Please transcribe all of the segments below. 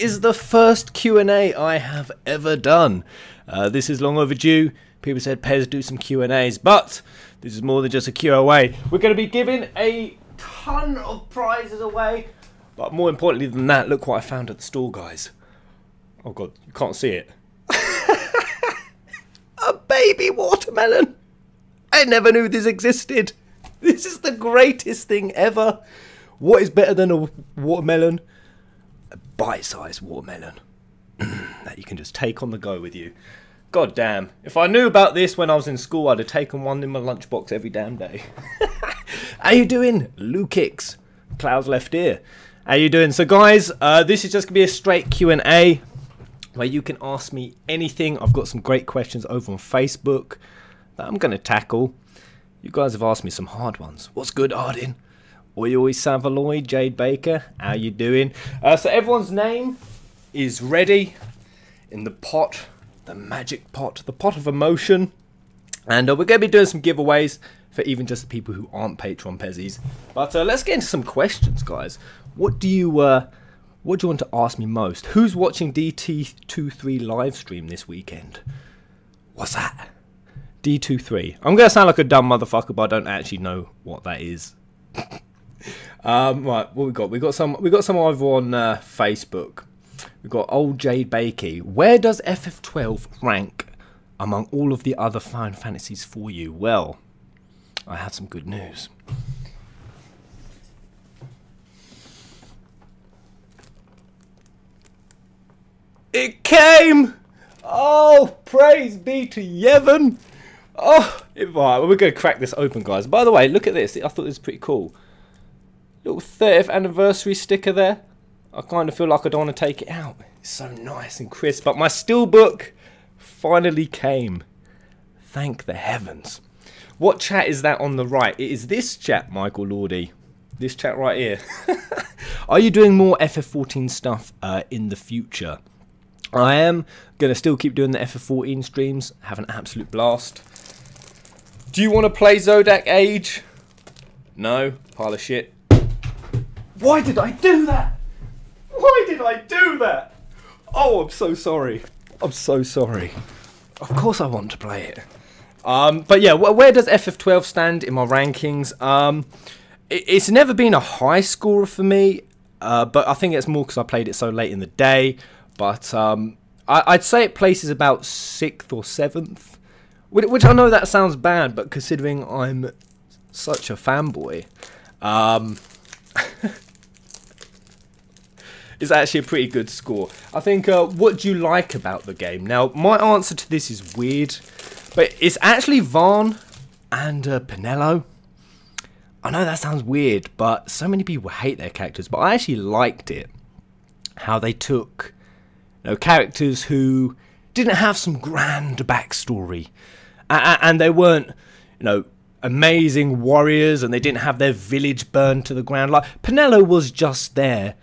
is the first Q&A I have ever done. This is long overdue. People said, Pez, do some Q&As, but this is more than just a QA. We're going to be giving a ton of prizes away, but more importantly than that, look what I found at the store, guys. Oh God, you can't see it. A baby watermelon. I never knew this existed. This is the greatest thing ever. What is better than a watermelon? A bite-sized watermelon that you can just take on the go with you. God damn. If I knew about this when I was in school, I'd have taken one in my lunchbox every damn day. How you doing? Lukix. Cloud's left ear. How you doing? So guys, this is just going to be a straight Q&A where you can ask me anything. I've got some great questions over on Facebook that I'm going to tackle. You guys have asked me some hard ones. What's good, Arden? Oi oi Savaloy, Jade Baker, how you doing? So everyone's name is ready in the pot, the magic pot, the pot of emotion. And we're going to be doing some giveaways for even just the people who aren't Patreon Pezzies. But let's get into some questions, guys. What do you want to ask me most? Who's watching DT23 live stream this weekend? What's that? D23. I'm going to sound like a dumb motherfucker, but I don't actually know what that is. Right, what we got? We got some over on Facebook. We've got old Jade Bakey. Where does FF12 rank among all of the other Final Fantasies for you? Well, I have some good news. It came! Oh, praise be to Yevon! Oh, right, we're going to crack this open, guys. By the way, look at this. I thought this was pretty cool. Little 30th anniversary sticker there. I kind of feel like I don't want to take it out. It's so nice and crisp. But my steelbook finally came. Thank the heavens. What chat is that on the right? It is this chat, Michael Lordy. This chat right here. Are you doing more FF14 stuff in the future? I am going to still keep doing the FF14 streams. Have an absolute blast. Do you want to play Zodak Age? No. Pile of shit. Why did I do that? Why did I do that? Oh, I'm so sorry. I'm so sorry. Of course I want to play it. But yeah, where does FF12 stand in my rankings? It's never been a high scorer for me. But I think it's more because I played it so late in the day. But I'd say it places about 6th or 7th. Which I know that sounds bad, but considering I'm such a fanboy, it's actually a pretty good score. I think, what do you like about the game? Now, my answer to this is weird, but it's actually Varn and Pinello. I know that sounds weird, but so many people hate their characters, but I actually liked it. How they took, characters who didn't have some grand backstory. And they weren't, amazing warriors, and they didn't have their village burned to the ground. Like, Pinello was just there,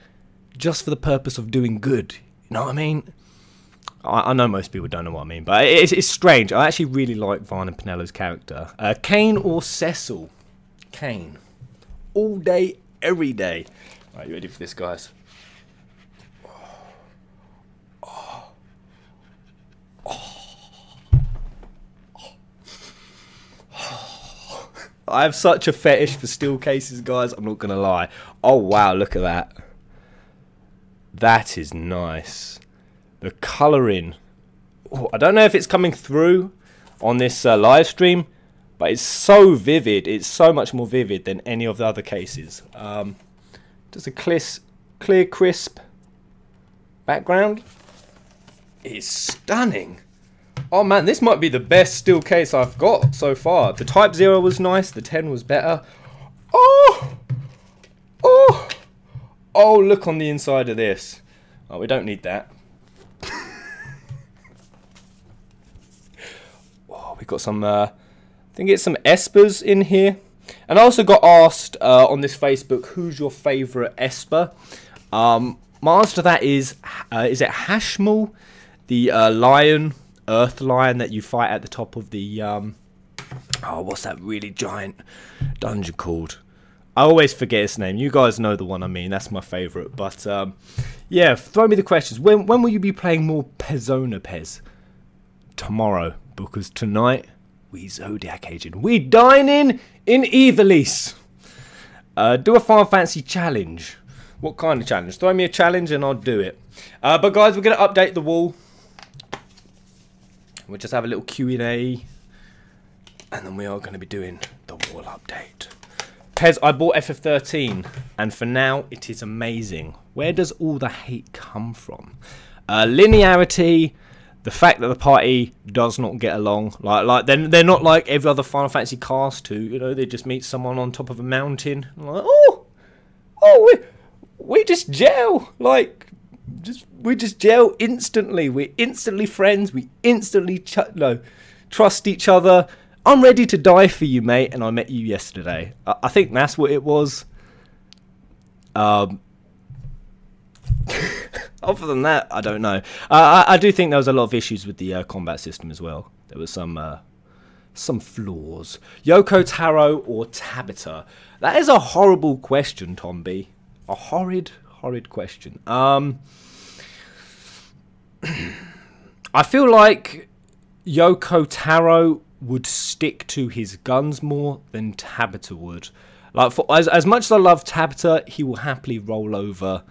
just for the purpose of doing good. You know what I mean? I know most people don't know what I mean, but it's strange. I actually really like Varn and Pinello's character. Kane or Cecil? Kane. All day, every day. All right, you ready for this, guys? I have such a fetish for steel cases, guys. I'm not going to lie. Oh, wow. Look at that. That is nice. The colouring. Oh, I don't know if it's coming through on this live stream, but it's so vivid. It's so much more vivid than any of the other cases. Just a clear, crisp background. It's stunning. Oh man, this might be the best steel case I've got so far. The Type 0 was nice, the 10 was better. Oh! Oh! Oh, look on the inside of this. Oh, we don't need that. Oh, we've got some, I think it's some Espers in here. And I also got asked on this Facebook, who's your favourite Esper? My answer to that is it Hashmal, the lion? Earth lion that you fight at the top of the oh, what's that really giant dungeon called? I always forget his name. You guys know the one I mean. That's my favourite. But yeah, throw me the questions. When will you be playing more Persona Pez? Tomorrow, because tonight we Zodiac Agent. We dining in Evilise. Do a Final Fantasy challenge. What kind of challenge? Throw me a challenge and I'll do it. But guys, we're going to update the wall. We'll just have a little Q&A. And then we are going to be doing the wall update. Pez, I bought FF13, and for now, it is amazing. Where does all the hate come from? Linearity, the fact that the party does not get along. Like they're not like every other Final Fantasy cast who, you know, they just meet someone on top of a mountain. Like, we just gel. Like, we just gel instantly. We're instantly friends. We instantly trust each other. I'm ready to die for you, mate, and I met you yesterday. I think that's what it was. Other than that, I don't know. I do think there was a lot of issues with the combat system as well. There was some flaws. Yoko Taro or Tabata? That is a horrible question, Tom B. A horrid question. I feel like Yoko Taro would stick to his guns more than Tabata would. Like, for as much as I love Tabata, he will happily roll over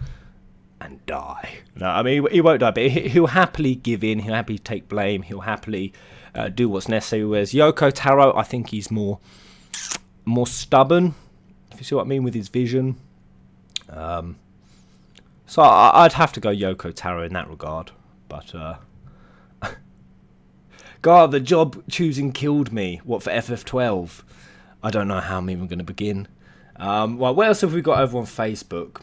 and die. No, I mean, he won't die, but he'll happily give in. He'll happily take blame. He'll happily do what's necessary. Whereas Yoko Taro, I think he's more stubborn, if you see what I mean, with his vision. So I'd have to go Yoko Taro in that regard. But God, the job choosing killed me. What, for FF12? I don't know how I'm even going to begin. Well, what else have we got over on Facebook?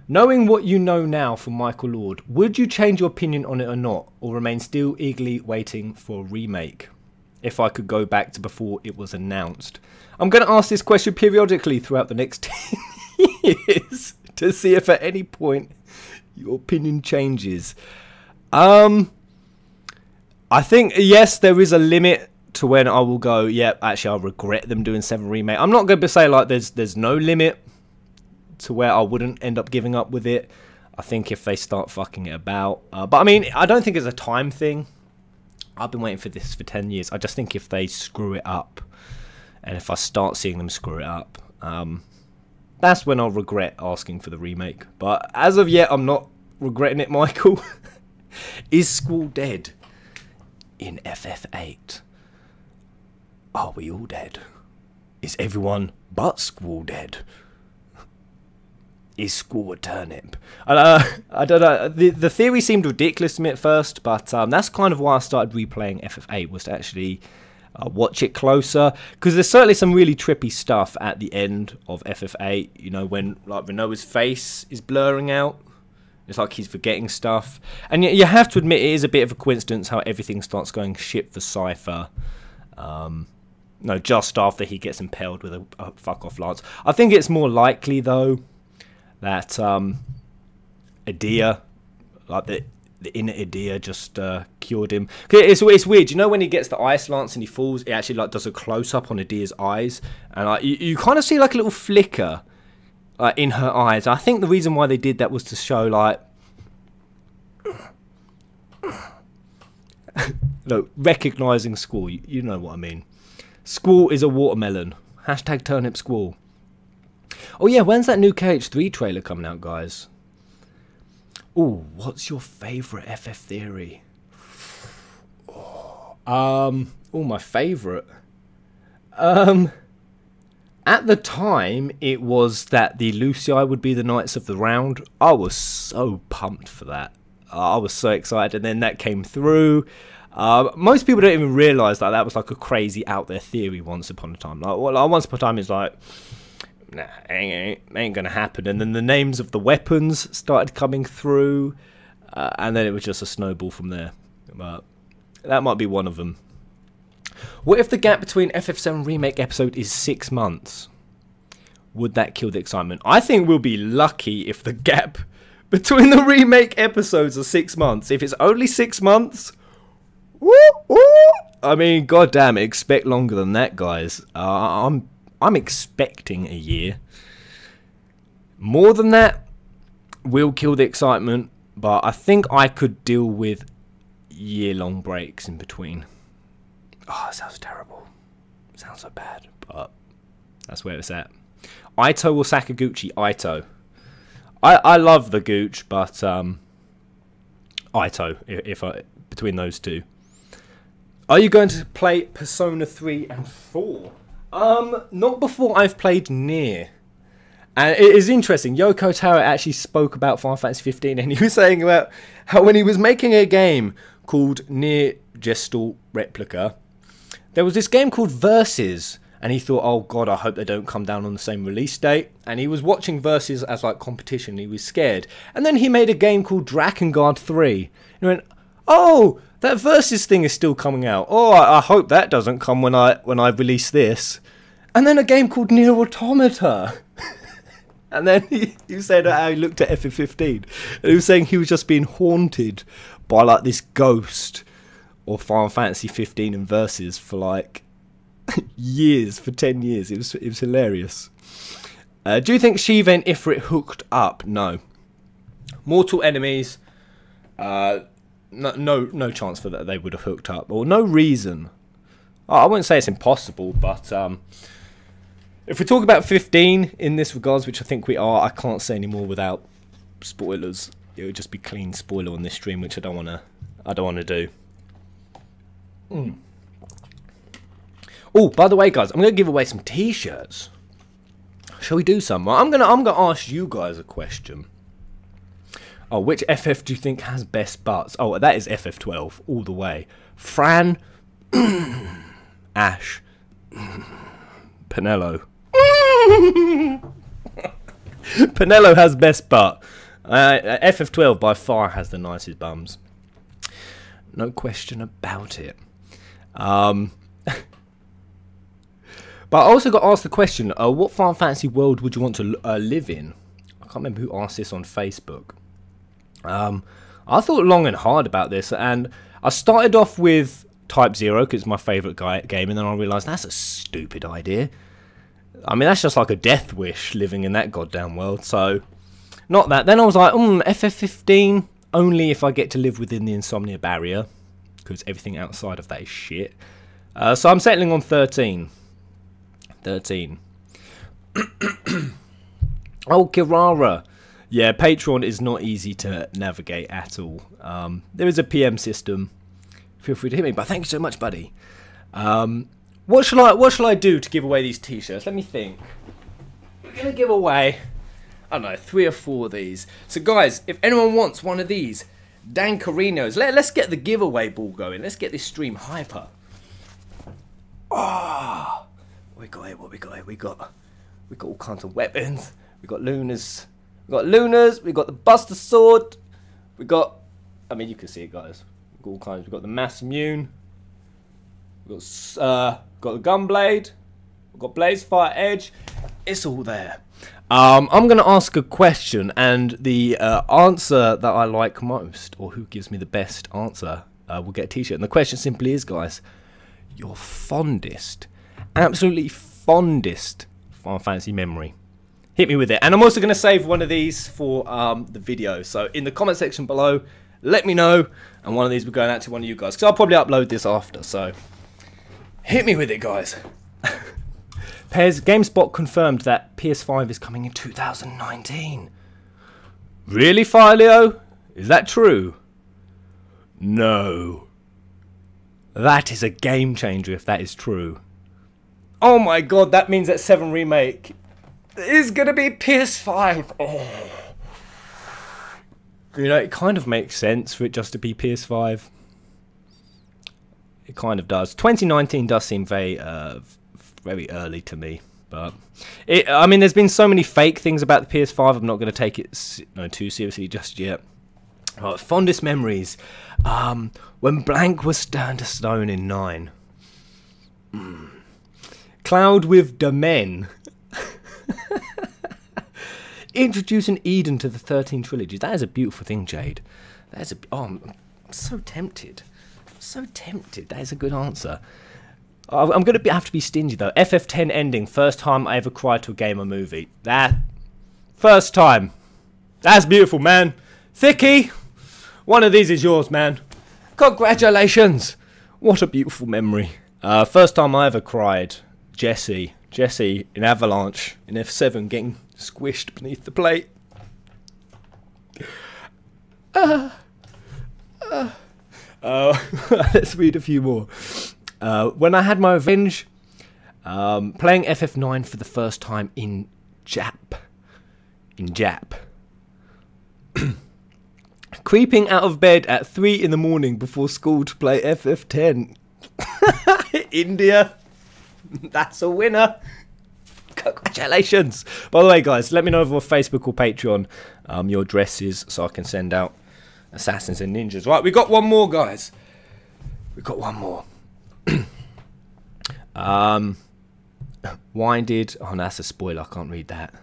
Knowing what you know now from Michael Lord, would you change your opinion on it or not? Or remain still eagerly waiting for a remake? If I could go back to before it was announced. I'm going to ask this question periodically throughout the next 10 years. To see if at any point your opinion changes. I think, yes, there is a limit to when I will go, yeah, actually, I'll regret them doing 7 Remake. I'm not going to say, like, there's no limit to where I wouldn't end up giving up with it. I think if they start fucking it about. But, I mean, I don't think it's a time thing. I've been waiting for this for 10 years. I just think if they screw it up, and if I start seeing them screw it up, that's when I'll regret asking for the remake. But as of yet, I'm not regretting it, Michael. Is Squall dead? In FF8, are we all dead? Is everyone but Squall dead? Is Squall a turnip? I don't know. The theory seemed ridiculous to me at first, but that's kind of why I started replaying FF8, was to actually watch it closer, because there's certainly some really trippy stuff at the end of FF8. You know, when like Renoa's face is blurring out. It's like he's forgetting stuff. And you have to admit, it is a bit of a coincidence how everything starts going shit for Cypher. No, just after he gets impaled with a fuck-off lance. I think it's more likely, though, that Edea, like the inner Edea, just cured him. It's weird. You know when he gets the ice lance and he falls, it actually like does a close-up on Edea's eyes. And like, you kind of see like a little flicker in her eyes. I think the reason why they did that was to show, like, no, recognising Squall. You know what I mean. Squall is a watermelon. Hashtag turnip Squall. Oh yeah, when's that new KH3 trailer coming out, guys? Oh, what's your favourite FF theory? Oh, my favourite. At the time, it was that the Lucii would be the Knights of the Round. I was so pumped for that. I was so excited, and then that came through. Most people don't even realise that was like a crazy out there theory once upon a time. Like, well, once upon a time is like, nah, ain't gonna happen. And then the names of the weapons started coming through, and then it was just a snowball from there. But that might be one of them. What if the gap between FF7 Remake episode is 6 months? Would that kill the excitement? I think we'll be lucky if the gap between the remake episodes are 6 months. If it's only 6 months, woo, woo, I mean, goddamn, expect longer than that, guys. I'm I'm expecting a year. More than that will kill the excitement, but I think I could deal with year-long breaks in between. Oh, it sounds terrible. It sounds so bad, but that's where it's at. Ito or Sakaguchi? Ito. I love the Gooch, but Ito, if between those two. Are you going to play Persona 3 and 4? Not before I've played Nier. And it is interesting. Yoko Taro actually spoke about Final Fantasy 15, and he was saying about how when he was making a game called Nier Gestal Replica, there was this game called Versus, and he thought, oh god, I hope they don't come down on the same release date. And he was watching Versus as like competition. He was scared. And then he made a game called Drakengard 3. And he went, oh, that Versus thing is still coming out. Oh, I hope that doesn't come when I release this. And then a game called Nier Automata. And then he said how he looked at FF15. And he was saying he was just being haunted by like this ghost or Final Fantasy 15 and Versus for like years, for 10 years. It was hilarious. Do you think Shiva and Ifrit hooked up? No. Mortal enemies. No chance for that they would have hooked up, or no reason. I wouldn't say it's impossible, but if we talk about 15 in this regards, which I think we are, I can't say any more without spoilers. It would just be clean spoiler on this stream, which I don't wanna do. Oh, by the way, guys, I'm gonna give away some T-shirts. Shall we do some? Well, I'm gonna ask you guys a question. Oh, which FF do you think has best butts? Oh, that is FF12 all the way. Fran, Ash, Penelo. Penelo has best butt. FF12 by far has the nicest bums. No question about it. But I also got asked the question, what Final Fantasy world would you want to live in? I can't remember who asked this on Facebook. I thought long and hard about this, and I started off with Type 0 because it's my favourite game, and then I realised that's a stupid idea. I mean, that's just like a death wish living in that goddamn world, so not that. Then I was like, FF15, only if I get to live within the Insomnia barrier, because everything outside of that is shit. So I'm settling on 13. 13. Oh, Kirara. Yeah, Patreon is not easy to navigate at all. There is a PM system. Feel free to hit me, but thank you so much, buddy. What shall I do to give away these T-shirts? Let me think. We're gonna give away, I don't know, 3 or 4 of these. So guys, if anyone wants one of these Dan Carinos, let's get the giveaway ball going. Let's get this stream hyper. Ah, what we got here? What we got here? We got all kinds of weapons. We got Lunas. We got Lunas. We got the Buster Sword. We got, I mean, you can see it, guys. We got all kinds. We got the Mass Immune. We got the Gunblade. We got Blazefire Edge. It's all there. I'm going to ask a question, and the answer that I like most, or who gives me the best answer, will get a T-shirt. And the question simply is, guys, your fondest, absolutely fondest Final Fantasy memory. Hit me with it. And I'm also going to save one of these for the video. So in the comment section below, let me know, and one of these will go out to one of you guys, because I'll probably upload this after. So hit me with it, guys. Pairs, GameSpot confirmed that PS5 is coming in 2019. Really, Filio? Is that true? No. That is a game changer if that is true. Oh my god, that means that 7 Remake is going to be PS5. Oh. You know, it kind of makes sense for it just to be PS5. It kind of does. 2019 does seem very early to me, but I mean, there's been so many fake things about the PS5. I'm not going to take it too seriously just yet. Right, fondest memories. When Blank was turned to stone in 9. Cloud with Domain. Introducing Eden to the 13 trilogies. That is a beautiful thing, Jade. That is I'm so tempted. I'm so tempted. That is a good answer. I'm going to have to be stingy, though. FF10 ending. First time I ever cried to a game or movie. That. First time. That's beautiful, man. Thicky. One of these is yours, man. Congratulations. What a beautiful memory. First time I ever cried. Jesse in Avalanche in F7 getting squished beneath the plate. Let's read a few more. When I had my revenge, playing FF9 for the first time in Jap. Creeping out of bed at 3 in the morning before school to play FF10. India. That's a winner. Congratulations. By the way, guys, let me know over Facebook or Patreon your addresses so I can send out assassins and ninjas. Right, we got one more, guys. We got one more. Winded. Oh, no, that's a spoiler. I can't read that.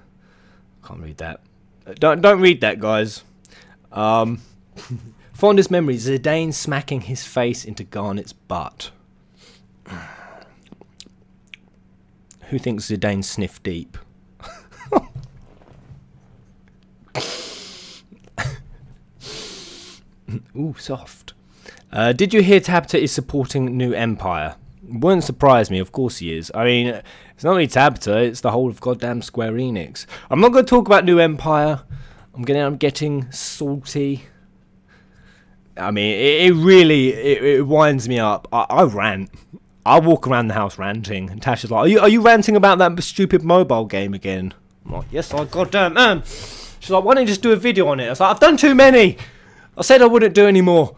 Don't read that, guys. Fondest memory: Zidane smacking his face into Garnett's butt. Who thinks Zidane sniffed deep? Ooh, soft. Did you hear Tabata is supporting New Empire? Wouldn't surprise me, of course he is. I mean, it's not only Tabata, it's the whole of goddamn Square Enix. I'm not going to talk about New Empire. I'm getting salty. I mean, it really winds me up. I rant. I walk around the house ranting, and Tasha's like, "Are you ranting about that stupid mobile game again?" I'm like, "Yes, I goddamn am." She's like, "Why don't you just do a video on it?" I was like, "I've done too many. I said I wouldn't do any more."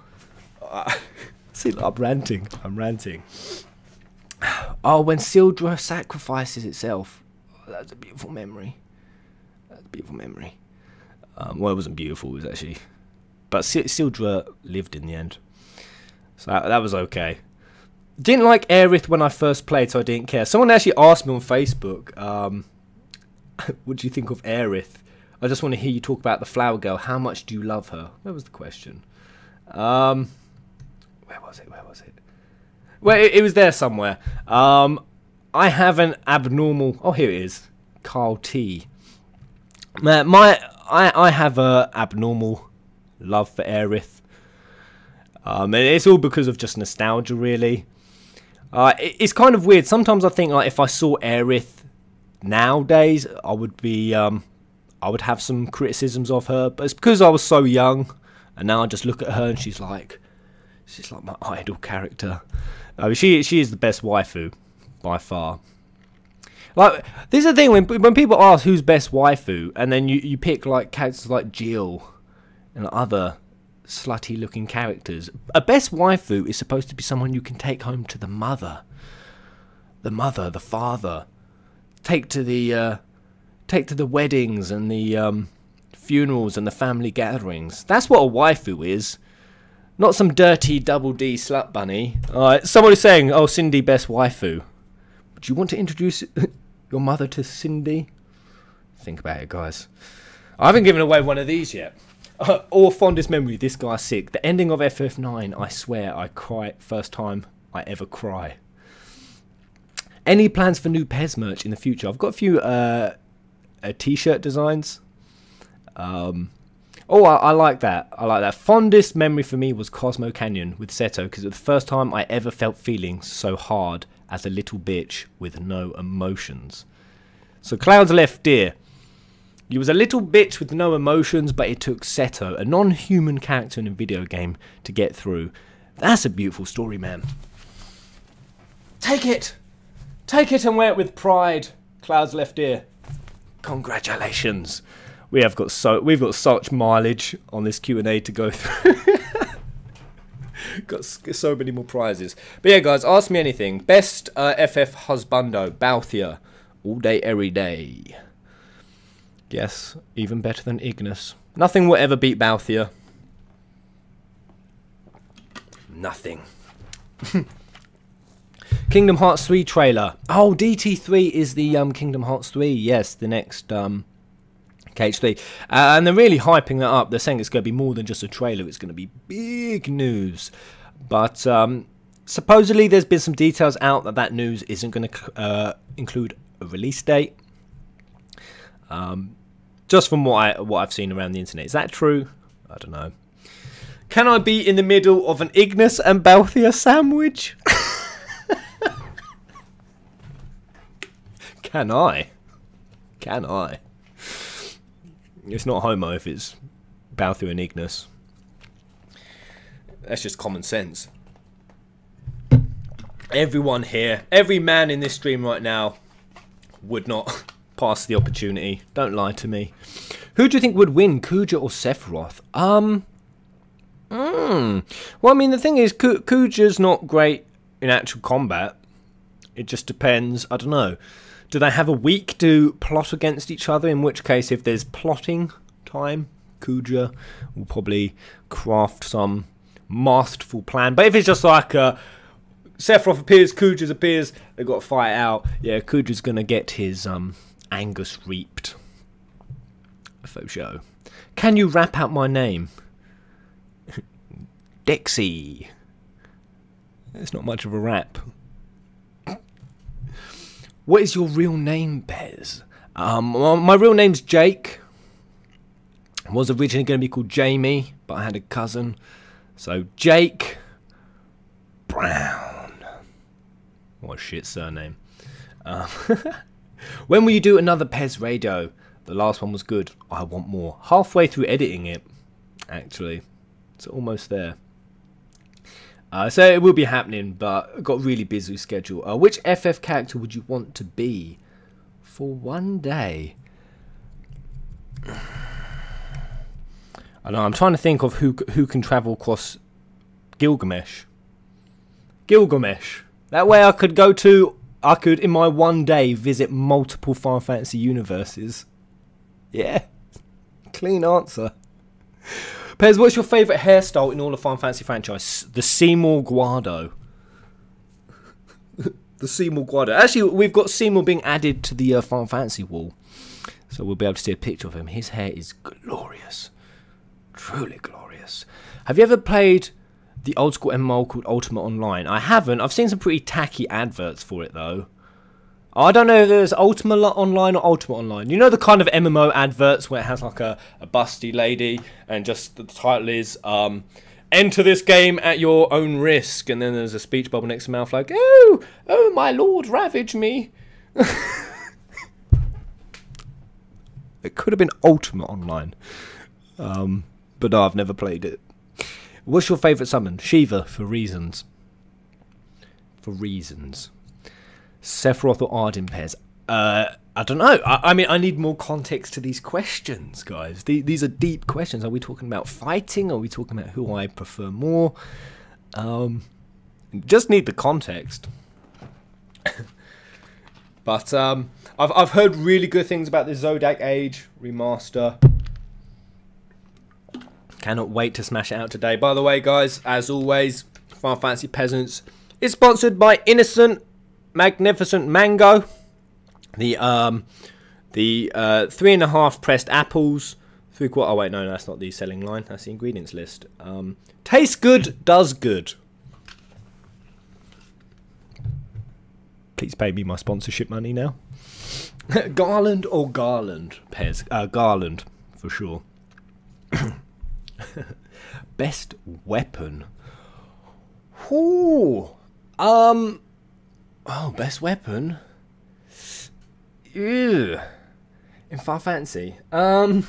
See, I'm ranting. Oh, when Sildra sacrifices itself. Oh, that's a beautiful memory. Well, it wasn't beautiful, it was actually... But Sildra lived in the end. So that was okay. Didn't like Aerith when I first played, so I didn't care. Someone actually asked me on Facebook, what do you think of Aerith? I just want to hear you talk about the flower girl. How much do you love her? Where was the question? Where was it? Well, it was there somewhere. I have an abnormal... Oh, here it is. Carl T. I have a abnormal love for Aerith. And it's all because of just nostalgia, really. It's kind of weird. Sometimes I think like if I saw Aerith nowadays, I would have some criticisms of her. But it's because I was so young, and now I just look at her and she's like my idol character. She is the best waifu by far. Like, this is the thing, when people ask who's best waifu, and then you pick like characters like Jill and other slutty looking characters, a best waifu is supposed to be someone you can take home to the father, take to the weddings and the funerals and the family gatherings. That's what a waifu is. Not some dirty double D slut bunny. Someone is saying, "Oh, Cindy, best waifu." Do you want to introduce your mother to Cindy? Think about it, guys. I haven't given away one of these yet. Or fondest memory, this guy's sick. The ending of FF9, I swear I cry. First time I ever cry. Any plans for new Pez merch in the future? I've got a few t-shirt designs. Oh, I like that. Fondest memory for me was Cosmo Canyon with Seto, because it was the first time I ever felt feelings so hard as a little bitch with no emotions. So Cloud's Left Deer. You was a little bitch with no emotions, but it took Seto, a non-human character in a video game, to get through. That's a beautiful story, man. Take it and wear it with pride. Cloud's Left Ear. Congratulations. We've got such mileage on this Q&A to go through. Got so many more prizes. But yeah, guys, ask me anything. Best FF husbando, Balthier. All day, every day. Yes, even better than Ignis. Nothing will ever beat Balthier. Nothing. Kingdom Hearts 3 trailer. Oh, DT3 is the Kingdom Hearts 3. Yes, the next KH3. And they're really hyping that up. They're saying it's going to be more than just a trailer. It's going to be big news. But Supposedly, there's been some details out that news isn't going to include a release date. Just from what I've seen around the internet. Is that true? I don't know. Can I be in the middle of an Ignis and Balthier sandwich? Can I? Can I? It's not homo if it's Balthier and Ignis. That's just common sense. Everyone here, every man in this stream right now would not pass the opportunity. Don't lie to me. Who do you think would win, Kuja or Sephiroth? Well, I mean, the thing is, Kuja's not great in actual combat. It just depends. I don't know. Do they have a week to plot against each other? In which case, if there's plotting time, Kuja will probably craft some masterful plan. But if it's just like Sephiroth appears, Kuja's appears, they've got to fight out. Yeah, Kuja's gonna get his Angus reaped. For sure. Can you rap out my name? Dixie. It's not much of a rap. What is your real name, Pez? My real name's Jake. I was originally going to be called Jamie, but I had a cousin. So, Jake Brown. What a shit surname. When will you do another Pez radio? The last one was good. I want more. Halfway through editing it, actually. It's almost there. So it will be happening, but got a really busy schedule. Which FF character would you want to be for one day? I don't know. I'm trying to think of who can travel across Gilgamesh. Gilgamesh. That way I could in my one day visit multiple Final Fantasy universes. Yeah. Clean answer. Pez, what's your favourite hairstyle in all the Final Fantasy franchise? The Seymour Guado. The Seymour Guado. Actually, we've got Seymour being added to the Final Fantasy wall. So we'll be able to see a picture of him. His hair is glorious. Truly glorious. Have you ever played the old school MMO called Ultimate Online? I haven't. I've seen some pretty tacky adverts for it, though. I don't know if there's Ultimate Online or Ultimate Online. You know the kind of MMO adverts where it has like a busty lady and just the title is enter this game at your own risk, and then there's a speech bubble next to mouth like, oh my lord, ravage me. It could have been Ultimate Online. But no, I've never played it. What's your favourite summon? Shiva, for reasons. For reasons. Sephiroth or Arden, Pez? I don't know. I mean, I need more context to these questions, guys. These are deep questions. Are we talking about fighting? Are we talking about who I prefer more? Just need the context. But I've heard really good things about the Zodak Age remaster. Cannot wait to smash it out today. By the way, guys, as always, Final Fantasy Peasants is sponsored by Innocent Magnificent Mango, the 3.5 pressed apples, 3/4. Oh wait, no, that's not the selling line. That's the ingredients list. Tastes good, does good. Please pay me my sponsorship money now. Garland or Garland, Pez? Garland for sure. Best weapon. Ooh. Oh, best weapon? Ew. In Final Fantasy? Oh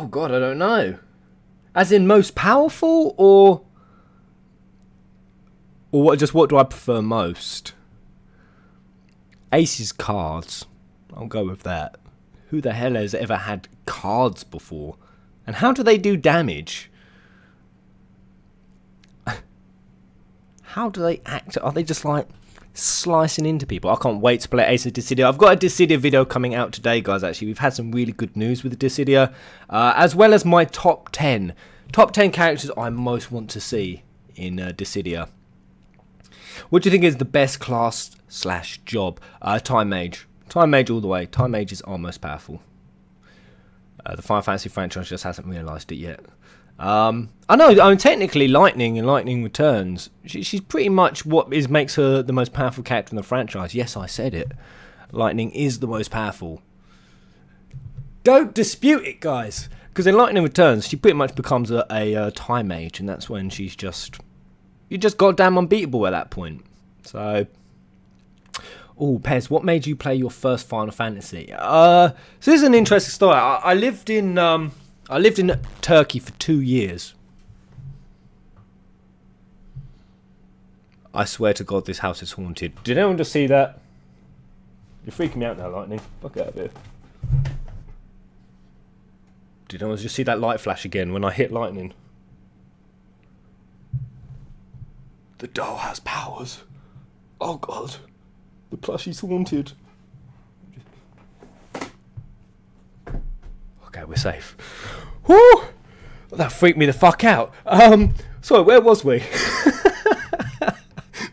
god, I don't know. As in most powerful, or what do I prefer most? Ace's cards. I'll go with that. Who the hell has ever had cards before? And how do they do damage? How do they act? Are they just like slicing into people? I can't wait to play Ace of Dissidia. I've got a Dissidia video coming out today, guys, actually. We've had some really good news with the Dissidia. As well as my top 10. Top 10 characters I most want to see in Dissidia. What do you think is the best class / job? Time Mage. Time Mage all the way. Time Mage is our most powerful. The Final Fantasy franchise just hasn't realised it yet. I know, I mean, technically Lightning and Lightning Returns, she's pretty much what makes her the most powerful character in the franchise. Yes, I said it. Lightning is the most powerful. Don't dispute it, guys. Because in Lightning Returns, she pretty much becomes a time mage, and that's when she's just... You're just goddamn unbeatable at that point. So... Oh, Pez, what made you play your first Final Fantasy? So this is an interesting story. I lived in Turkey for 2 years. I swear to God, this house is haunted. Did anyone just see that? You're freaking me out now, Lightning. Fuck out of here. Did anyone just see that light flash again when I hit Lightning? The doll has powers. Oh God. The plushie's haunted. Okay, we're safe. Whoo! That freaked me the fuck out. Sorry, where was we?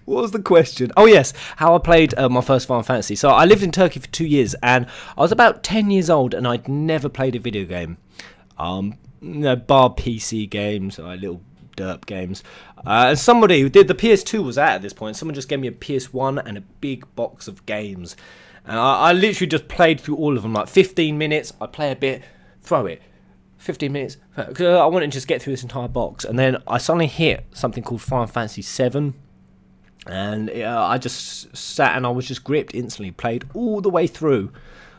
What was the question? Oh yes, how I played my first Final Fantasy. So I lived in Turkey for 2 years, and I was about 10 years old, and I'd never played a video game. Bar PC games, little derp games. And somebody who did the PS2 was out at this point. Someone just gave me a PS1 and a big box of games, and I literally just played through all of them. Like 15 minutes, I play a bit, throw it. 15 minutes, because I wanted to just get through this entire box, and then I suddenly hit something called Final Fantasy 7. And I just sat and I was just gripped instantly. Played all the way through.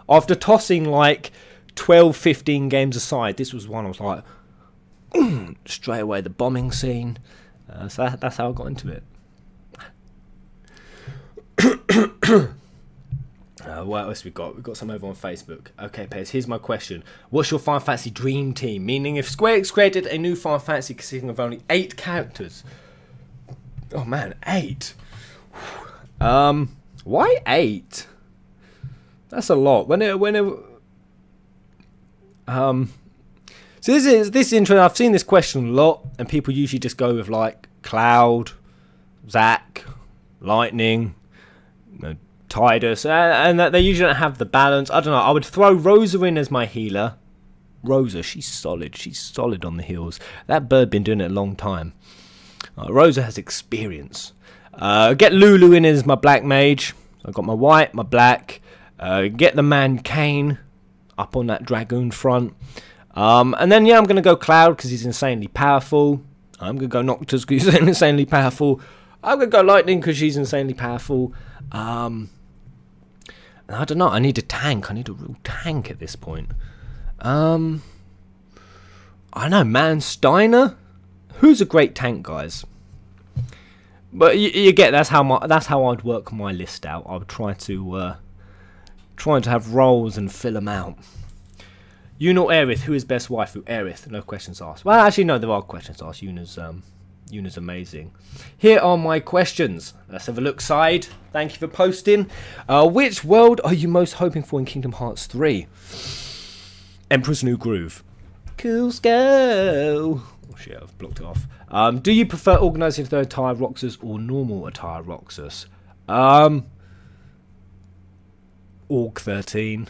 After tossing like 12, 15 games aside, this was one I was like, straight away the bombing scene. So that's how I got into it. What else we got? We've got some over on Facebook. Okay, Pez, here's my question. What's your Final Fantasy dream team? Meaning if Square Enix created a new Final Fantasy consisting of only 8 characters. Oh man, 8. Why 8? That's a lot. So this intro. I've seen this question a lot, and people usually just go with like Cloud, Zack, Lightning, Tidus, and that they usually don't have the balance. I don't know. I would throw Rosa in as my healer. Rosa, she's solid. She's solid on the heals. That bird been doing it a long time. Rosa has experience. Get Lulu in as my black mage. I've got my white, my black. Get the man Kane up on that dragoon front. And then, yeah, I'm going to go Cloud because he's insanely powerful. I'm going to go Noctis because he's insanely powerful. I'm going to go Lightning because she's insanely powerful. And I don't know. I need a tank. I need a real tank at this point. I don't know. Man Steiner? Who's a great tank, guys? But you get that's how I'd work my list out. I would try to have roles and fill them out. Yuna or Aerith? Who is best waifu? Aerith. No questions asked. Well, actually, no, there are questions asked. Yuna's amazing. Here are my questions. Let's have a look. Side. Thank you for posting. Which world are you most hoping for in Kingdom Hearts 3? Emperor's New Groove. Cool Skull. Oh shit, I've blocked it off. Do you prefer organising the attire Roxas or normal attire Roxas? Orc 13.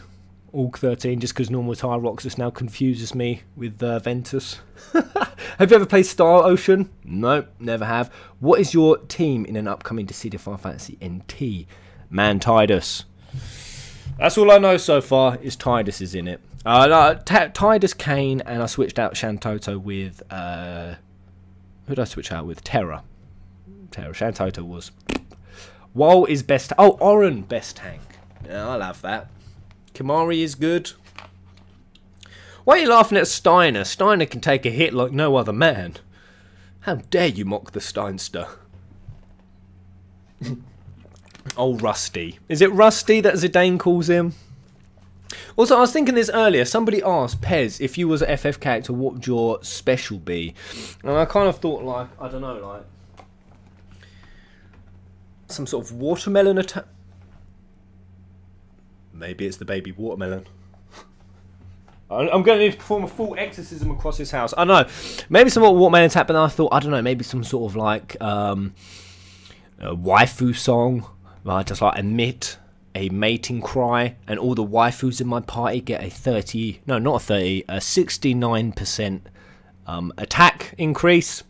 Orc 13, just because normal attire Roxas now confuses me with Ventus. Have you ever played Star Ocean? Nope, never have. What is your team in an upcoming Dissidia Final Fantasy NT? Man, Tidus. That's all I know so far, is Tidus is in it. Tidus, Kane, and I switched out Shantoto with... who did I switch out with? Terra. Shantoto was... Wall is best... Oh, Oren, best tank. Yeah, I'll have that. Kimari is good. Why are you laughing at Steiner? Steiner can take a hit like no other man. How dare you mock the Steinster? Oh, Rusty. Is it Rusty that Zidane calls him? Also, I was thinking this earlier. Somebody asked, Pez, if you was an FF character, what would your special be? And I kind of thought, like, I don't know, like... some sort of watermelon attack... Maybe it's the baby watermelon. I'm going to need to perform a full exorcism across this house. I know. Maybe some watermelon attack, but then I thought, I don't know, maybe some sort of like a waifu song. Where I just like emit a mating cry, and all the waifus in my party get a 69% attack increase.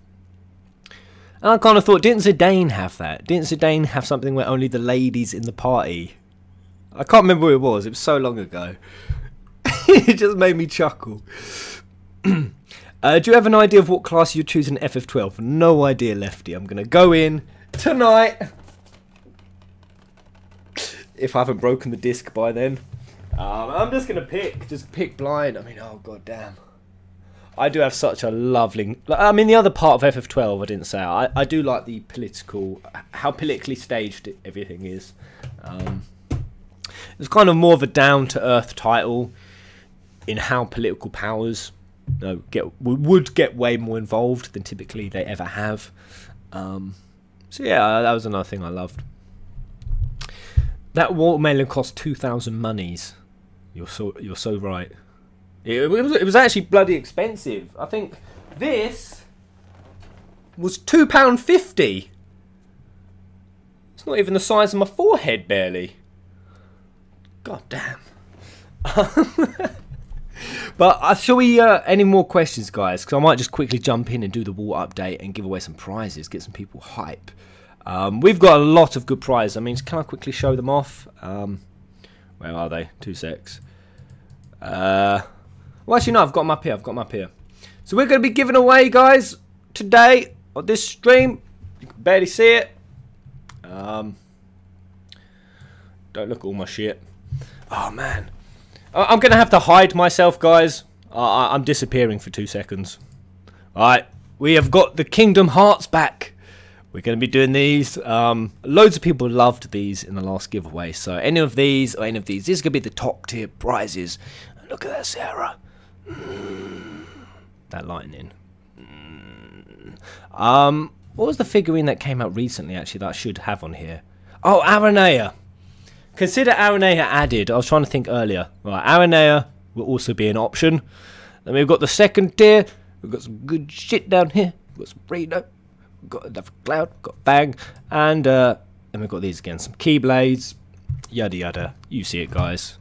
And I kind of thought, didn't Zidane have that? Didn't Zidane have something where only the ladies in the party? I can't remember who it was. It was so long ago. It just made me chuckle. Do you have an idea of what class you're choosing in FF12? No idea, Lefty. I'm going to go in tonight. If I haven't broken the disc by then. I'm just going to pick blind. I mean, oh, god damn. I do have such a lovely... I mean, the other part of FF12, I didn't say. I do like the political... How politically staged everything is. It's kind of more of a down-to-earth title in how political powers would get way more involved than typically they ever have. So yeah, that was another thing I loved. That watermelon cost 2,000 monies. You're so right. It was actually bloody expensive. I think this was £2.50. It's not even the size of my forehead, barely. God damn. But shall we, any more questions, guys? Because I might just quickly jump in and do the wall update and give away some prizes, get some people hype. We've got a lot of good prizes. I mean, can I quickly show them off? Where are they? 2 secs. Well, actually, no, I've got them up here. So we're going to be giving away, guys, today on this stream. You can barely see it. Don't look at all my shit. Oh, man. I'm going to have to hide myself, guys. I'm disappearing for 2 seconds. Alright, we have got the Kingdom Hearts back. We're going to be doing these. Loads of people loved these in the last giveaway. So any of these or any of these, this is going to be the top tier prizes. And look at that, Sarah. That lightning. What was the figurine that came out recently, actually, that I should have on here? Oh, Aranea. Consider Aranea added. I was trying to think earlier. Right, Aranea will also be an option. Then we've got the second tier. We've got some good shit down here. We've got some Reno. We've got another Cloud. We've got Bang. And then we've got these again. Some Keyblades. Yada yada. You see it, guys.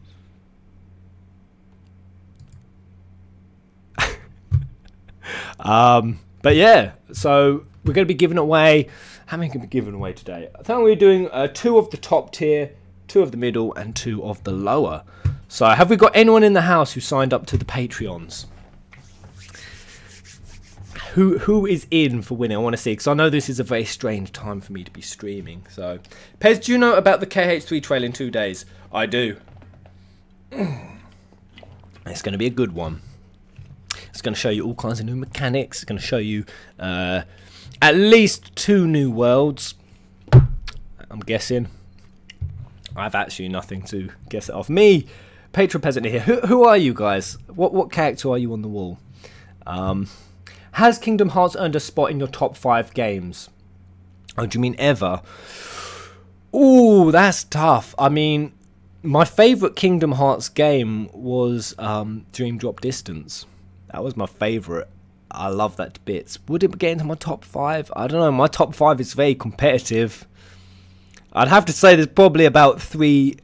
But yeah, so we're going to be giving away, how many can be given away today? I think we're doing 2 of the top tier, 2 of the middle, and 2 of the lower. So have we got anyone in the house who signed up to the Patreons? Who is in for winning? I want to see, because I know this is a very strange time for me to be streaming. So, Pez, do you know about the KH3 trail in 2 days? I do. It's going to be a good one. It's going to show you all kinds of new mechanics. It's going to show you at least 2 new worlds. I'm guessing. I have actually nothing to guess it off. Me, Patron Peasant here. Who are you guys? What character are you on the wall? Has Kingdom Hearts earned a spot in your top 5 games? Oh, do you mean ever? Ooh, that's tough. I mean, my favourite Kingdom Hearts game was Dream Drop Distance. That was my favourite. I love that to bits. Would it get into my top 5? I don't know. My top 5 is very competitive. I'd have to say there's probably about 3.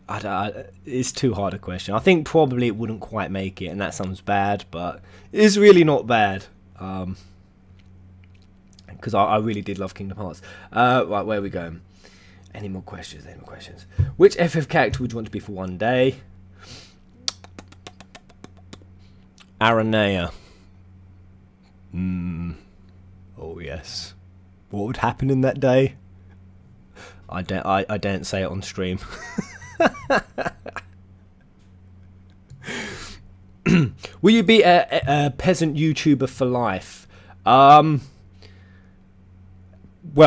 It's too hard a question. I think probably it wouldn't quite make it, and that sounds bad, but it's really not bad. Because I really did love Kingdom Hearts. Right, where are we going? Any more questions? Any more questions? Which FF character would you want to be for one day? Aranea. Oh yes. What would happen in that day? I daren't say it on stream. Will you be a peasant YouTuber for life? Well,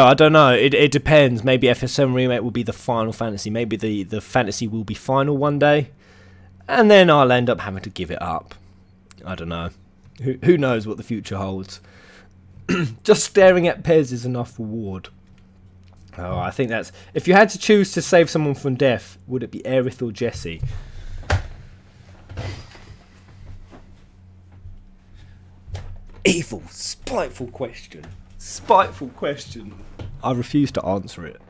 I don't know. It depends. Maybe FF7 Remake will be the Final Fantasy. Maybe the fantasy will be final one day, and then I'll end up having to give it up. I don't know. Who knows what the future holds? Just staring at Pez is enough reward. Oh, I think that's... If you had to choose to save someone from death, would it be Aerith or Jessie? Evil, spiteful question. Spiteful question. I refuse to answer it.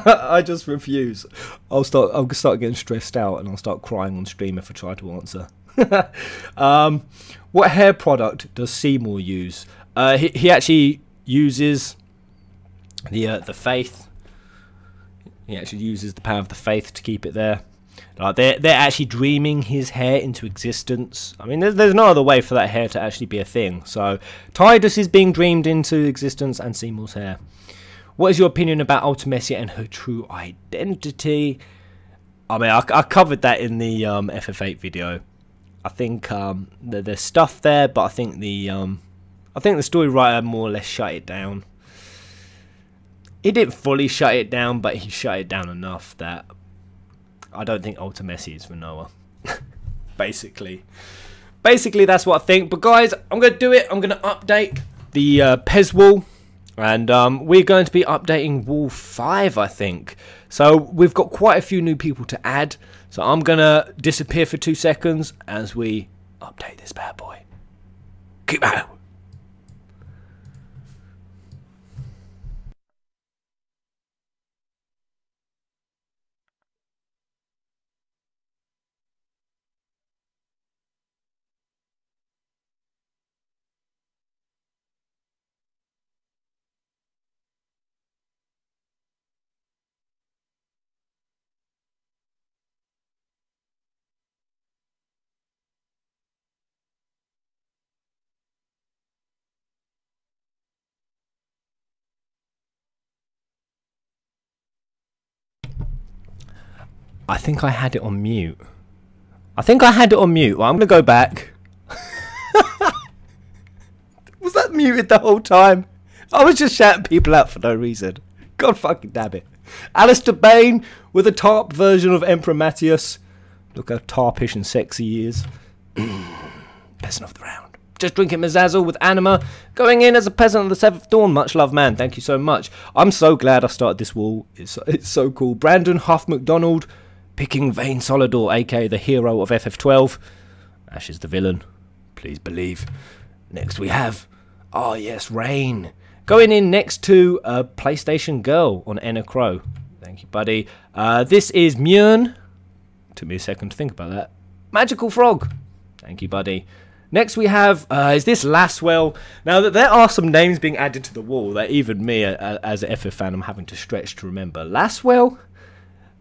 I just refuse. I'll start getting stressed out and I'll start crying on stream if I try to answer. What hair product does Seymour use? He actually uses the faith. He actually uses the power of the faith to keep it there. Like they're actually dreaming his hair into existence. I mean, there's no other way for that hair to actually be a thing. So Tidus is being dreamed into existence, and Seymour's hair. What is your opinion about Ultimecia and her true identity? I mean, I covered that in the FF8 video. I think there's stuff there, but I think the story writer more or less shut it down. He didn't fully shut it down, but he shut it down enough that I don't think Ultimecia is Rinoa. Basically, that's what I think. But guys, I'm going to do it. I'm going to update the Pez wall. And we're going to be updating wall 5, I think. So we've got quite a few new people to add. So I'm going to disappear for 2 seconds as we update this bad boy. Keep out. I think I had it on mute. Well, I'm going to go back. Was that muted the whole time? I was just shouting people out for no reason. God fucking damn it. Alistair Bain with a tarp version of Emperor Matthias. Look how tarpish and sexy he is. Peasant of the round. Just drinking Mazazzle with Anima. Going in as a peasant of the 7th Dawn. Much love, man. Thank you so much. I'm so glad I started this wall. It's so cool. Brandon Huff McDonald. Picking Vayne Solidor, aka the hero of FF12. Ash is the villain. Please believe. Next we have, oh yes, Rain. Going in next to PlayStation Girl on Enna Crow. Thank you, buddy. This is Mjörn. Took me a second to think about that. Magical Frog. Thank you, buddy. Next we have, is this Laswell? Now that there are some names being added to the wall that even me as an FF fan I'm having to stretch to remember. Laswell?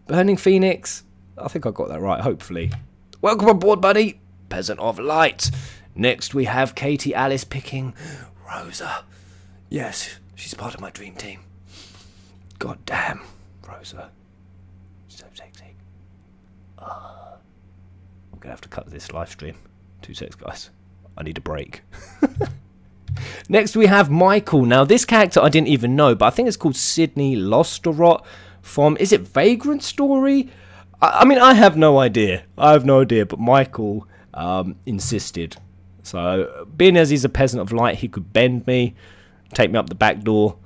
Burning Phoenix? I think I got that right, hopefully. Welcome aboard, buddy. Peasant of Light. Next, we have Katie Alice picking Rosa. Yes, she's part of my dream team. God damn, Rosa. So sexy. I'm going to have to cut this live stream. 2 seconds, guys. I need a break. Next, we have Michael. Now, this character I didn't even know, but I think it's called Sydney Losterot from, is it Vagrant Story? I mean, I have no idea. But Michael insisted. So, being as he's a peasant of light, he could bend me, take me up the back door.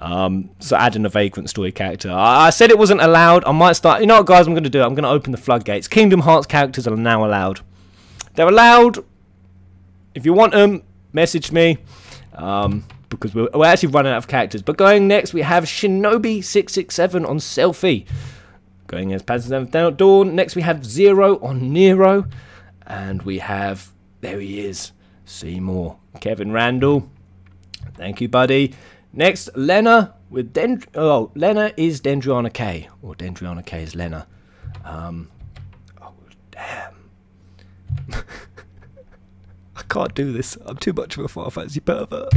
So, adding a Vagrant Story character. I said it wasn't allowed. I might start. You know what, guys? I'm going to do it. I'm going to open the floodgates. Kingdom Hearts characters are now allowed. They're allowed. If you want them, message me. Because we're actually running out of characters. But going next, we have Shinobi667 on Selfie. Going as Peasant of Dawn. Next, we have Zero on Nero. And we have, there he is, Seymour. Kevin Randall. Thank you, buddy. Next, Lena with Lena is Dendriana K. Or Dendriana K is Lena. Oh, damn. I can't do this. I'm too much of a Final Fantasy pervert.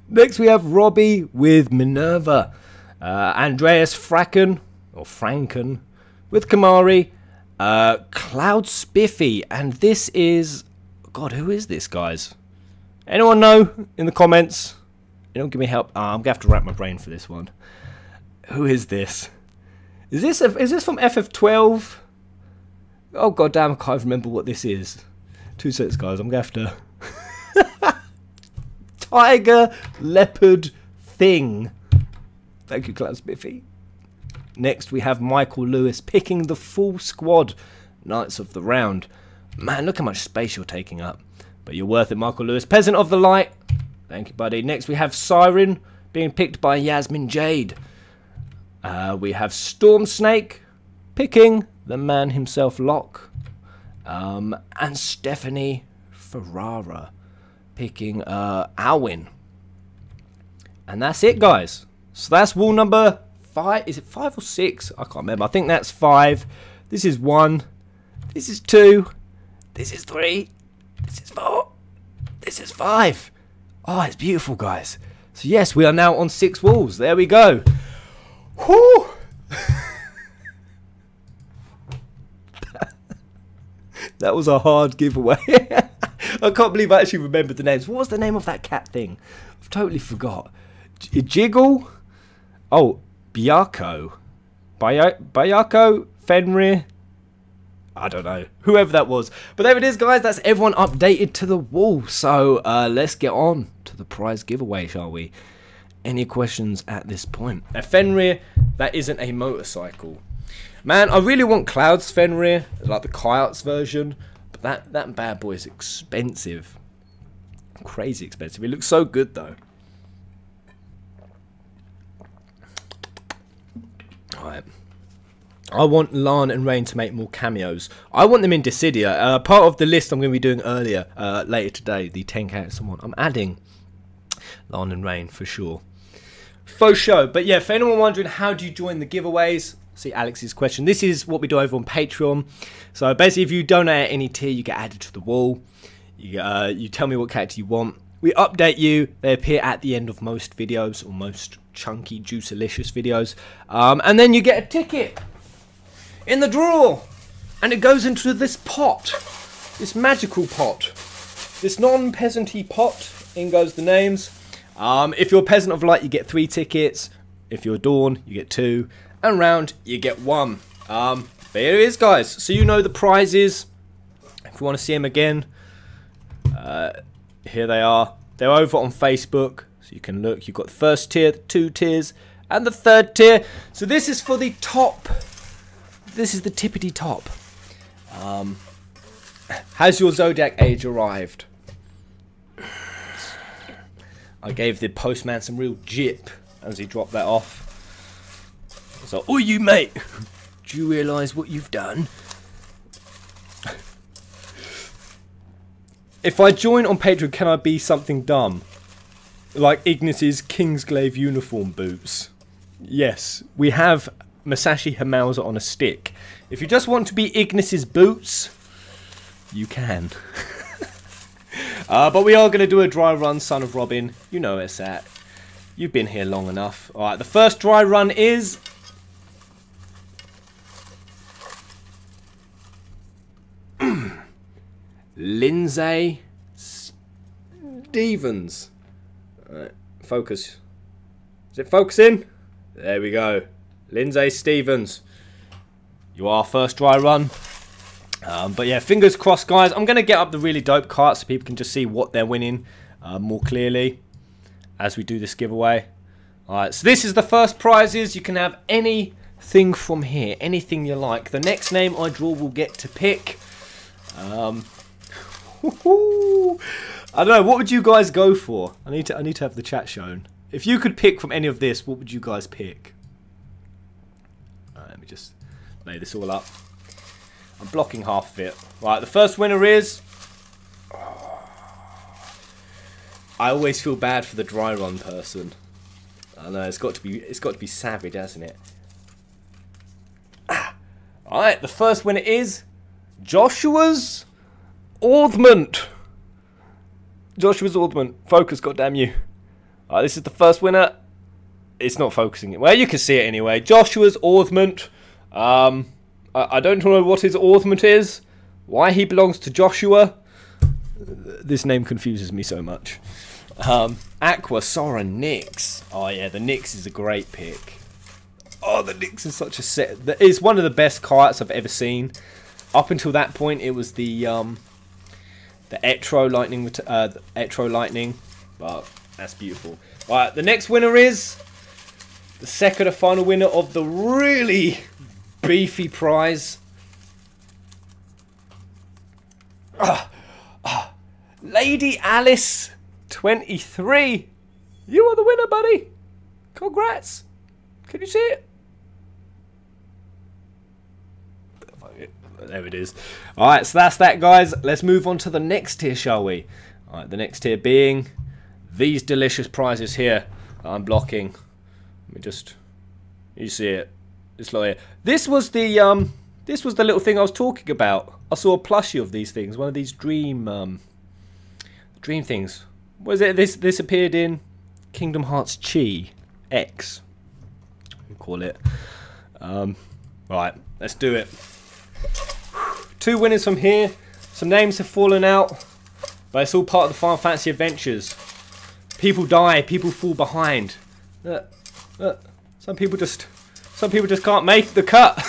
Next, we have Robbie with Minerva. Andreas Fracken, or Franken, with Kamari. Cloud Spiffy. And this is... God, who is this, guys? Anyone know in the comments? Anyone give me help? I'm going to have to wrap my brain for this one. Who is this? Is this from FF12? Oh, goddamn, I can't remember what this is. 2 seconds, guys. I'm going to have to... Tiger Leopard Thing. Thank you, Cloud Spiffy. Next, we have Michael Lewis picking the full squad. Knights of the Round. Man, look how much space you're taking up. But you're worth it, Michael Lewis. Peasant of the Light. Thank you, buddy. Next, we have Siren being picked by Yasmin Jade. We have Storm Snake picking the man himself, Locke. And Stephanie Ferrara picking Alwyn. And that's it, guys. So that's wall number 5. Is it 5 or 6? I can't remember. I think that's 5. This is 1. This is 2. This is 3. This is 4. This is 5. Oh, it's beautiful, guys. So yes, we are now on 6 walls. There we go. Whew. That was a hard giveaway. I can't believe I actually remembered the names. What was the name of that cat thing? I've totally forgot. Jiggle? Oh, Biako. Biako? Fenrir? I don't know. Whoever that was. But there it is, guys. That's everyone updated to the wall. So let's get on to the prize giveaway, shall we? Any questions at this point? Now, Fenrir, that isn't a motorcycle. Man, I really want Cloud's Fenrir, like the Coyotes version. But that bad boy is expensive. Crazy expensive. It looks so good, though. Alright. I want Lan and Rain to make more cameos. I want them in Dissidia. Part of the list I'm going to be doing later today, the 10 characters I want. I'm adding Lan and Rain for sure. Faux show. But yeah, for anyone wondering how do you join the giveaways, see Alex's question. This is what we do over on Patreon. So basically, if you donate at any tier, you get added to the wall. You tell me what character you want. We update you. They appear at the end of most videos, or most chunky, juicelicious videos. And then you get a ticket in the drawer, and it goes into this pot, this magical pot, this non-peasanty pot. In goes the names. If you're a Peasant of Light, you get 3 tickets. If you're Dawn, you get 2, and Round, you get 1. But here it is, guys. So you know the prizes. If you want to see them again, here they are. They're over on Facebook, so you can look. You've got the first tier, the 2 tiers, and the 3rd tier. So this is for the top. This is the tippity top. Has your zodiac age arrived? I gave the postman some real jip as he dropped that off. So, oh, you mate, do you realise what you've done? If I join on Patreon, can I be something dumb? Like Ignis's Kingsglaive uniform boots? Yes, we have Masashi Hamauser on a stick. If you just want to be Ignis's boots, you can. But we are going to do a dry run, Son of Robin. You know it's at. You've been here long enough. Alright, the first dry run is... Lindsay Stevens. Alright, focus. Is it focusing? There we go. Lindsay Stevens. You are first dry run. But yeah, fingers crossed, guys. I'm going to get up the really dope carts so people can just see what they're winning more clearly as we do this giveaway. Alright, so this is the first prizes. You can have anything from here, anything you like. The next name I draw will get to pick. I don't know, what would you guys go for? I need to have the chat shown. If you could pick from any of this, what would you guys pick? Alright, let me just lay this all up. I'm blocking half of it. Right, the first winner is... I always feel bad for the dry run person. I know it's got to be savage, hasn't it? Alright, the first winner is Joshua's Orthment. Joshua's Orthment. Focus, goddamn you. Alright, this is the first winner. It's not focusing. Well, you can see it anyway. Joshua's Orthment. I don't know what his ornament is, why he belongs to Joshua. This name confuses me so much. Aqua, Sora, Nyx. Oh yeah, the Nyx is a great pick. Oh, the Nyx is such a set. It's one of the best cards I've ever seen. Up until that point, it was the Etro Lightning, but that's beautiful. Alright, the next winner is the second and final winner of the really beefy prize. Lady Alice 23. You are the winner, buddy. Congrats. Can you see it? There it is. Alright, so that's that, guys. Let's move on to the next tier, shall we? Alright, the next tier being these delicious prizes here that I'm blocking. Let me just... You see it. It's like here. This was the little thing I was talking about. I saw a plushie of these things. One of these dream things. Was it this appeared in Kingdom Hearts Chi X? We call it. Right, let's do it. 2 winners from here. Some names have fallen out, but it's all part of the Final Fantasy adventures. People die, people fall behind. Some people just can't make the cut.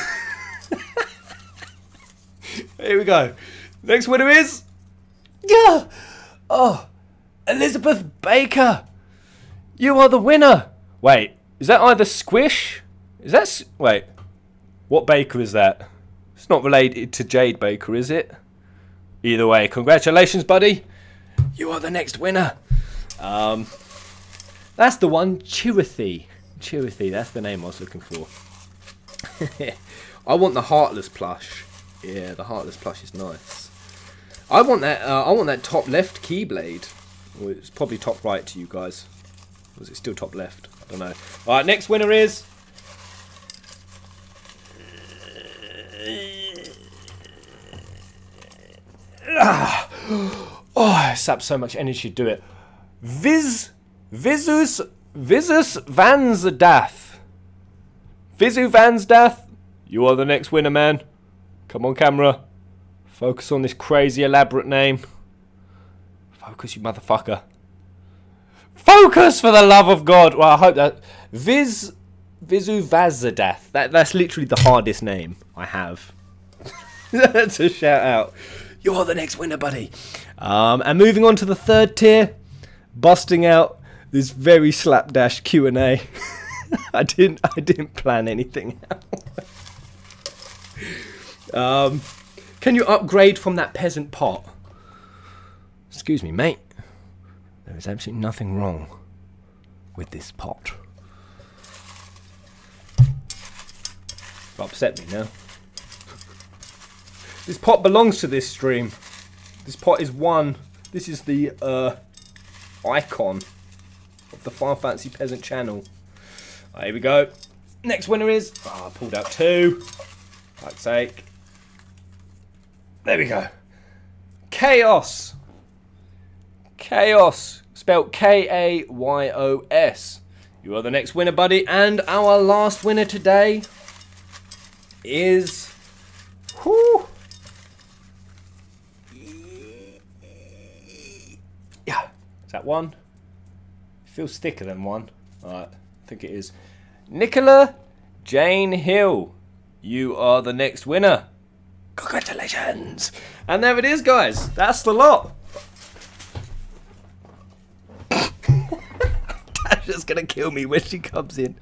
Here we go. Next winner is Elizabeth Baker. You are the winner. Wait, is that either Squish? Wait, what Baker is that? It's not related to Jade Baker, is it? Either way, congratulations, buddy. You are the next winner. That's the one, Chirithy. Chirithy, that's the name I was looking for. I want the Heartless plush. Yeah, the Heartless plush is nice. I want that top left Keyblade. Well, it's probably top right to you guys. Was it still top left? I don't know. Alright, next winner is... Oh, it saps so much energy to do it. Vizus Vansdath. Vizu Vansdath, you are the next winner, man. Come on, camera. Focus on this crazy elaborate name. Focus, you motherfucker. Focus, for the love of God. Well, I hope that... Vizu Vazadath. That's literally the hardest name I have. To shout out. You're the next winner, buddy. And moving on to the third tier. Busting out this very slapdash Q&A. I didn't plan anything out. Can you upgrade from that peasant pot? Excuse me, mate. There is absolutely nothing wrong with this pot. You've upset me now. This pot belongs to this stream. This pot is one. This is the icon of the Final Fantasy Peasant channel. Here we go. Next winner is... Oh, I pulled out 2. For fuck's sake. There we go. Chaos. Chaos. Spelled K-A-Y-O-S. You are the next winner, buddy. And our last winner today is... Whew. Yeah. Is that one? It feels thicker than one. Alright. I think it is. Nicola Jane Hill. You are the next winner. Congratulations. And there it is, guys. That's the lot. Tasha's gonna kill me when she comes in.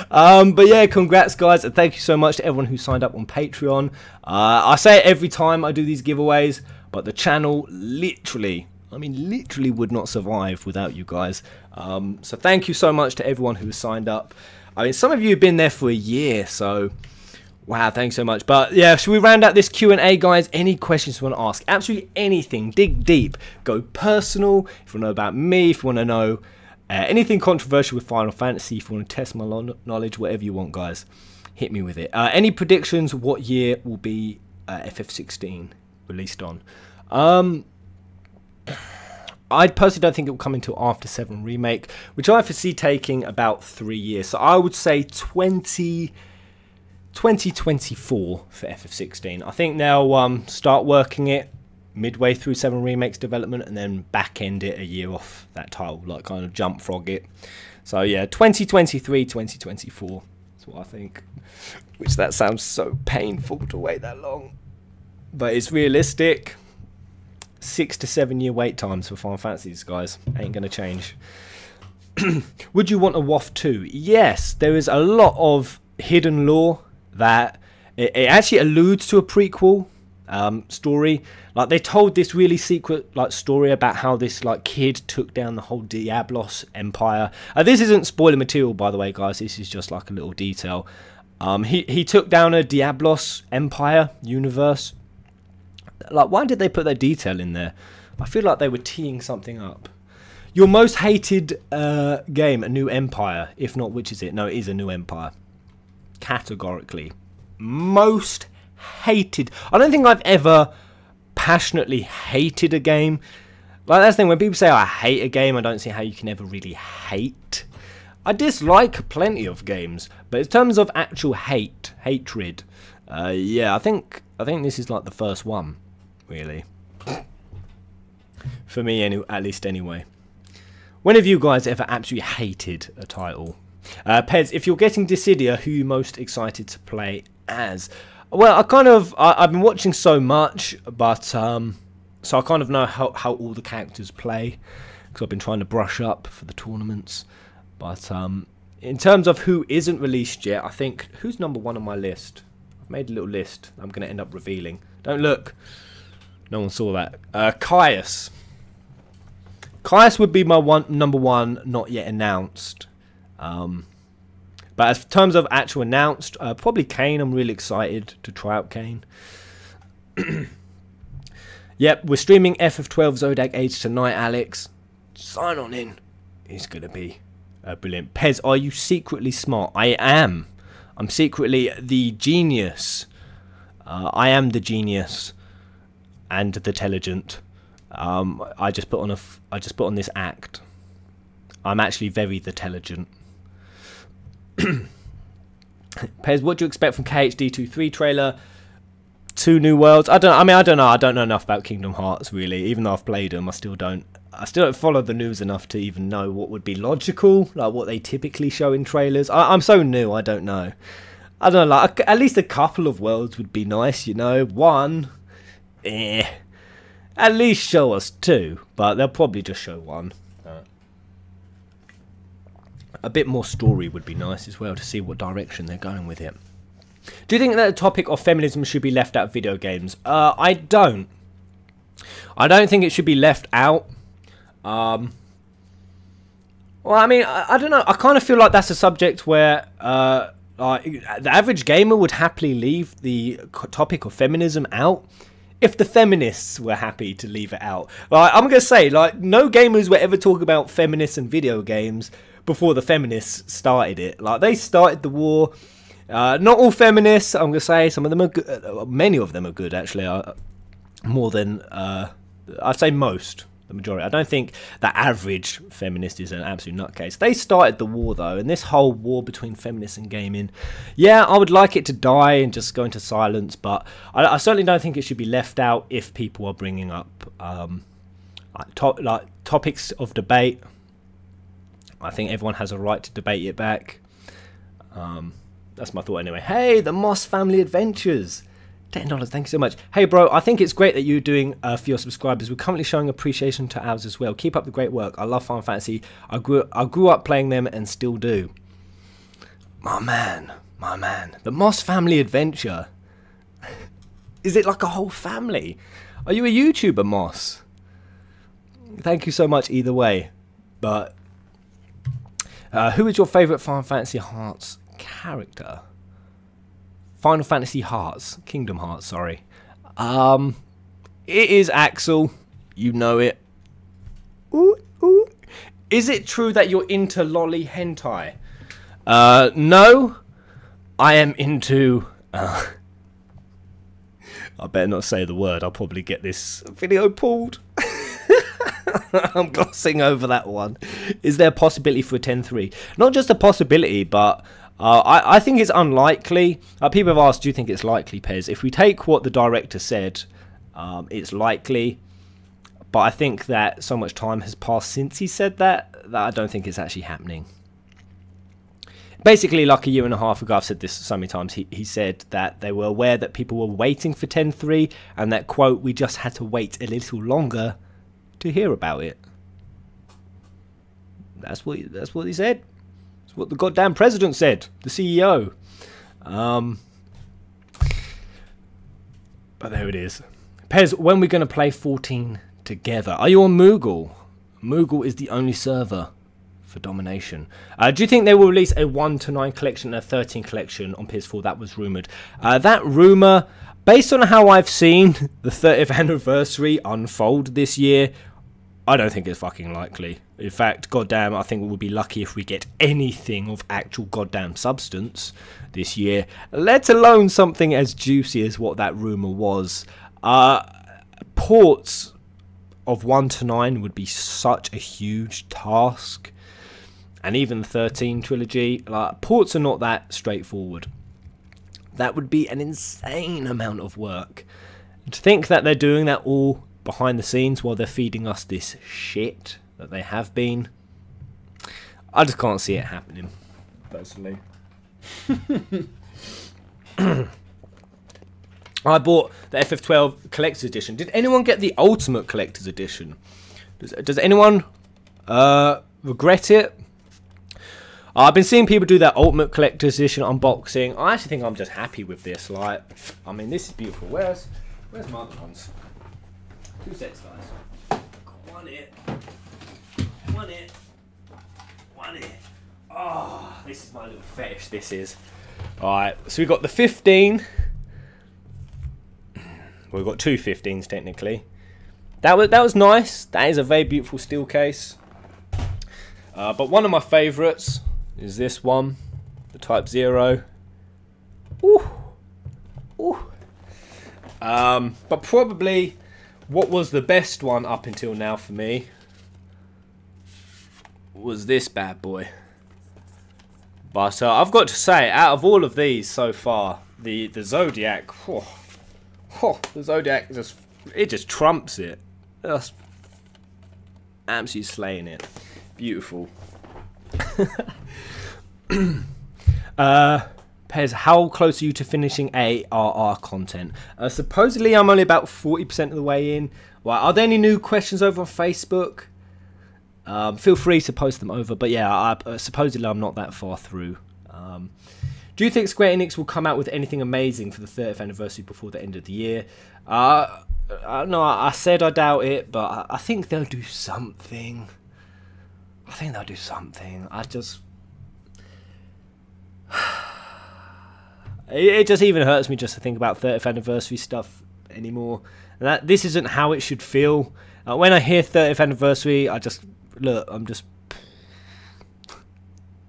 But yeah, congrats, guys, and thank you so much to everyone who signed up on Patreon. I say it every time I do these giveaways, but the channel literally would not survive without you guys. So thank you so much to everyone who has signed up. I mean, some of you have been there for a year, so wow, thanks so much. But yeah, should we round out this Q&A, guys? Any questions you want to ask? Absolutely anything. Dig deep. Go personal. If you want to know about me, if you want to know anything controversial with Final Fantasy, if you want to test my knowledge, whatever you want, guys, hit me with it. Any predictions? What year will be FF16 released on? I personally don't think it will come until after 7 Remake, which I foresee taking about 3 years. So I would say 2024 for FF16. I think they'll start working it midway through 7 Remake's development and then back end it a year off that title, like kind of jump frog it. So yeah, 2023, 2024 is what I think. Which that sounds so painful to wait that long. But it's realistic. 6 to 7 year wait times for Final Fantasies, guys. Ain't gonna change. Would you want a WoF 2? Yes, there is a lot of hidden lore that it actually alludes to a prequel story. Like, they told this really secret like story about how this like kid took down the whole Diablos empire. This isn't spoiler material, by the way, guys. This is just like a little detail. He took down a Diablos empire universe. Like, why did they put that detail in there? I feel like they were teeing something up. Your most hated game, A New Empire. If not, which is it? No, it is A New Empire. Categorically. Most hated. I don't think I've ever passionately hated a game. Like, that's the thing, when people say I hate a game, I don't see how you can ever really hate. I dislike plenty of games, but in terms of actual hatred, yeah, I think this is like the first one, really. For me, at least anyway. When have you guys ever absolutely hated a title? Pez, if you're getting Dissidia, who are you most excited to play as? Well, I've been watching so much, but so I kind of know how all the characters play, because I've been trying to brush up for the tournaments. But in terms of who isn't released yet, I think, who's number 1 on my list? I've made a little list I'm going to end up revealing. Don't look. No one saw that. Caius. Caius would be my number 1, not yet announced. But as in terms of actual announced, probably Kane. I'm really excited to try out Kane. Yep, we're streaming FF12 Zodag Age tonight, Alex. Sign on in. It's going to be brilliant. Pez, are you secretly smart? I am. I'm secretly the genius. I am the genius and the intelligent. I just put on this act. I'm actually very intelligent. Pez, what do you expect from KHD 2.3 trailer? 2 new worlds. I don't know. I don't know enough about Kingdom Hearts really. Even though I've played them, I still don't follow the news enough to even know what would be logical, like what they typically show in trailers. I'm so new. I don't know. I don't know. Like at least a couple of worlds would be nice. You know, 1. At least show us 2, but they'll probably just show 1. A bit more story would be nice as well, to see what direction they're going with it. Do you think that the topic of feminism should be left out of video games? I don't. I don't think it should be left out. Well, I mean, I don't know. I kind of feel like that's a subject where the average gamer would happily leave the topic of feminism out if the feminists were happy to leave it out. Like, I'm going to say, like, no gamers would ever talk about feminists and video games before the feminists started it. Like, they started the war. Not all feminists, I'm going to say. Some of them are good. Many of them are good, actually. More than, I'd say most. The majority. I don't think the average feminist is an absolute nutcase. They started the war, though. And this whole war between feminists and gaming, yeah, I would like it to die and just go into silence. But I certainly don't think it should be left out if people are bringing up topics of debate. I think everyone has a right to debate it back. That's my thought anyway. Hey, the Moss Family Adventures. $10, thank you so much. Hey bro, I think it's great that you're doing for your subscribers. We're currently showing appreciation to ours as well. Keep up the great work. I love Final Fantasy. I grew up playing them and still do. My man. The Moss Family Adventure. Is it like a whole family? Are you a YouTuber, Moss? Thank you so much either way. But who is your favourite Final Fantasy Hearts character? Final Fantasy Hearts, Kingdom Hearts, sorry. It is Axel. You know it. Ooh, ooh. Is it true that you're into lolly hentai? No. I am into... I better not say the word. I'll probably get this video pulled. I'm glossing over that one. Is there a possibility for a 10-3? Not just a possibility, but... I think it's unlikely. People have asked, do you think it's likely, Pez? If we take what the director said, it's likely. But I think that so much time has passed since he said that I don't think it's actually happening. Basically, like a year and a half ago, I've said this so many times, he said that they were aware that people were waiting for 10-3, and that, quote, we just had to wait a little longer to hear about it. That's what he said. What the goddamn president said, the CEO. But there it is. Pez, when are we going to play 14 together? Are you on Moogle? Moogle is the only server for domination. Do you think they will release a 1-9 collection and a 13 collection on PS4? That was rumoured. That rumour, based on how I've seen the 30th anniversary unfold this year, I don't think it's fucking likely. In fact, goddamn, I think we'll be lucky if we get anything of actual goddamn substance this year, let alone something as juicy as what that rumour was. Ports of 1-9 would be such a huge task, and even the 13 trilogy, like, ports are not that straightforward. That would be an insane amount of work. And to think that they're doing that all behind the scenes while they're feeding us this shit that they have been, I just can't see it happening, personally. I bought the FF12 Collector's Edition. Did anyone get the Ultimate Collector's Edition? Does anyone regret it? I've been seeing people do that Ultimate Collector's Edition unboxing. I actually think I'm just happy with this. Like, I mean, this is beautiful. Where's my other ones? 2 sets, guys. One here. One here. One here. Oh, this is my little fetish, this is. Alright, so we've got the 15. Well, we've got 2 15s, technically. That was nice. That is a very beautiful steel case. But one of my favourites is this one. The Type 0. Ooh. Ooh. But probably what was the best one up until now for me was this bad boy. But I've got to say, out of all of these so far, the Zodiac, the Zodiac just trumps it. Just absolutely slaying it. Beautiful. Pez, how close are you to finishing ARR content? Supposedly I'm only about 40% of the way in. Well, are there any new questions over on Facebook? Feel free to post them over. But yeah, supposedly I'm not that far through. Do you think Square Enix will come out with anything amazing for the 30th anniversary before the end of the year? No, I said I doubt it, but I think they'll do something. I think they'll do something. It just even hurts me just to think about 30th anniversary stuff anymore. And this isn't how it should feel. When I hear 30th anniversary, I'm just...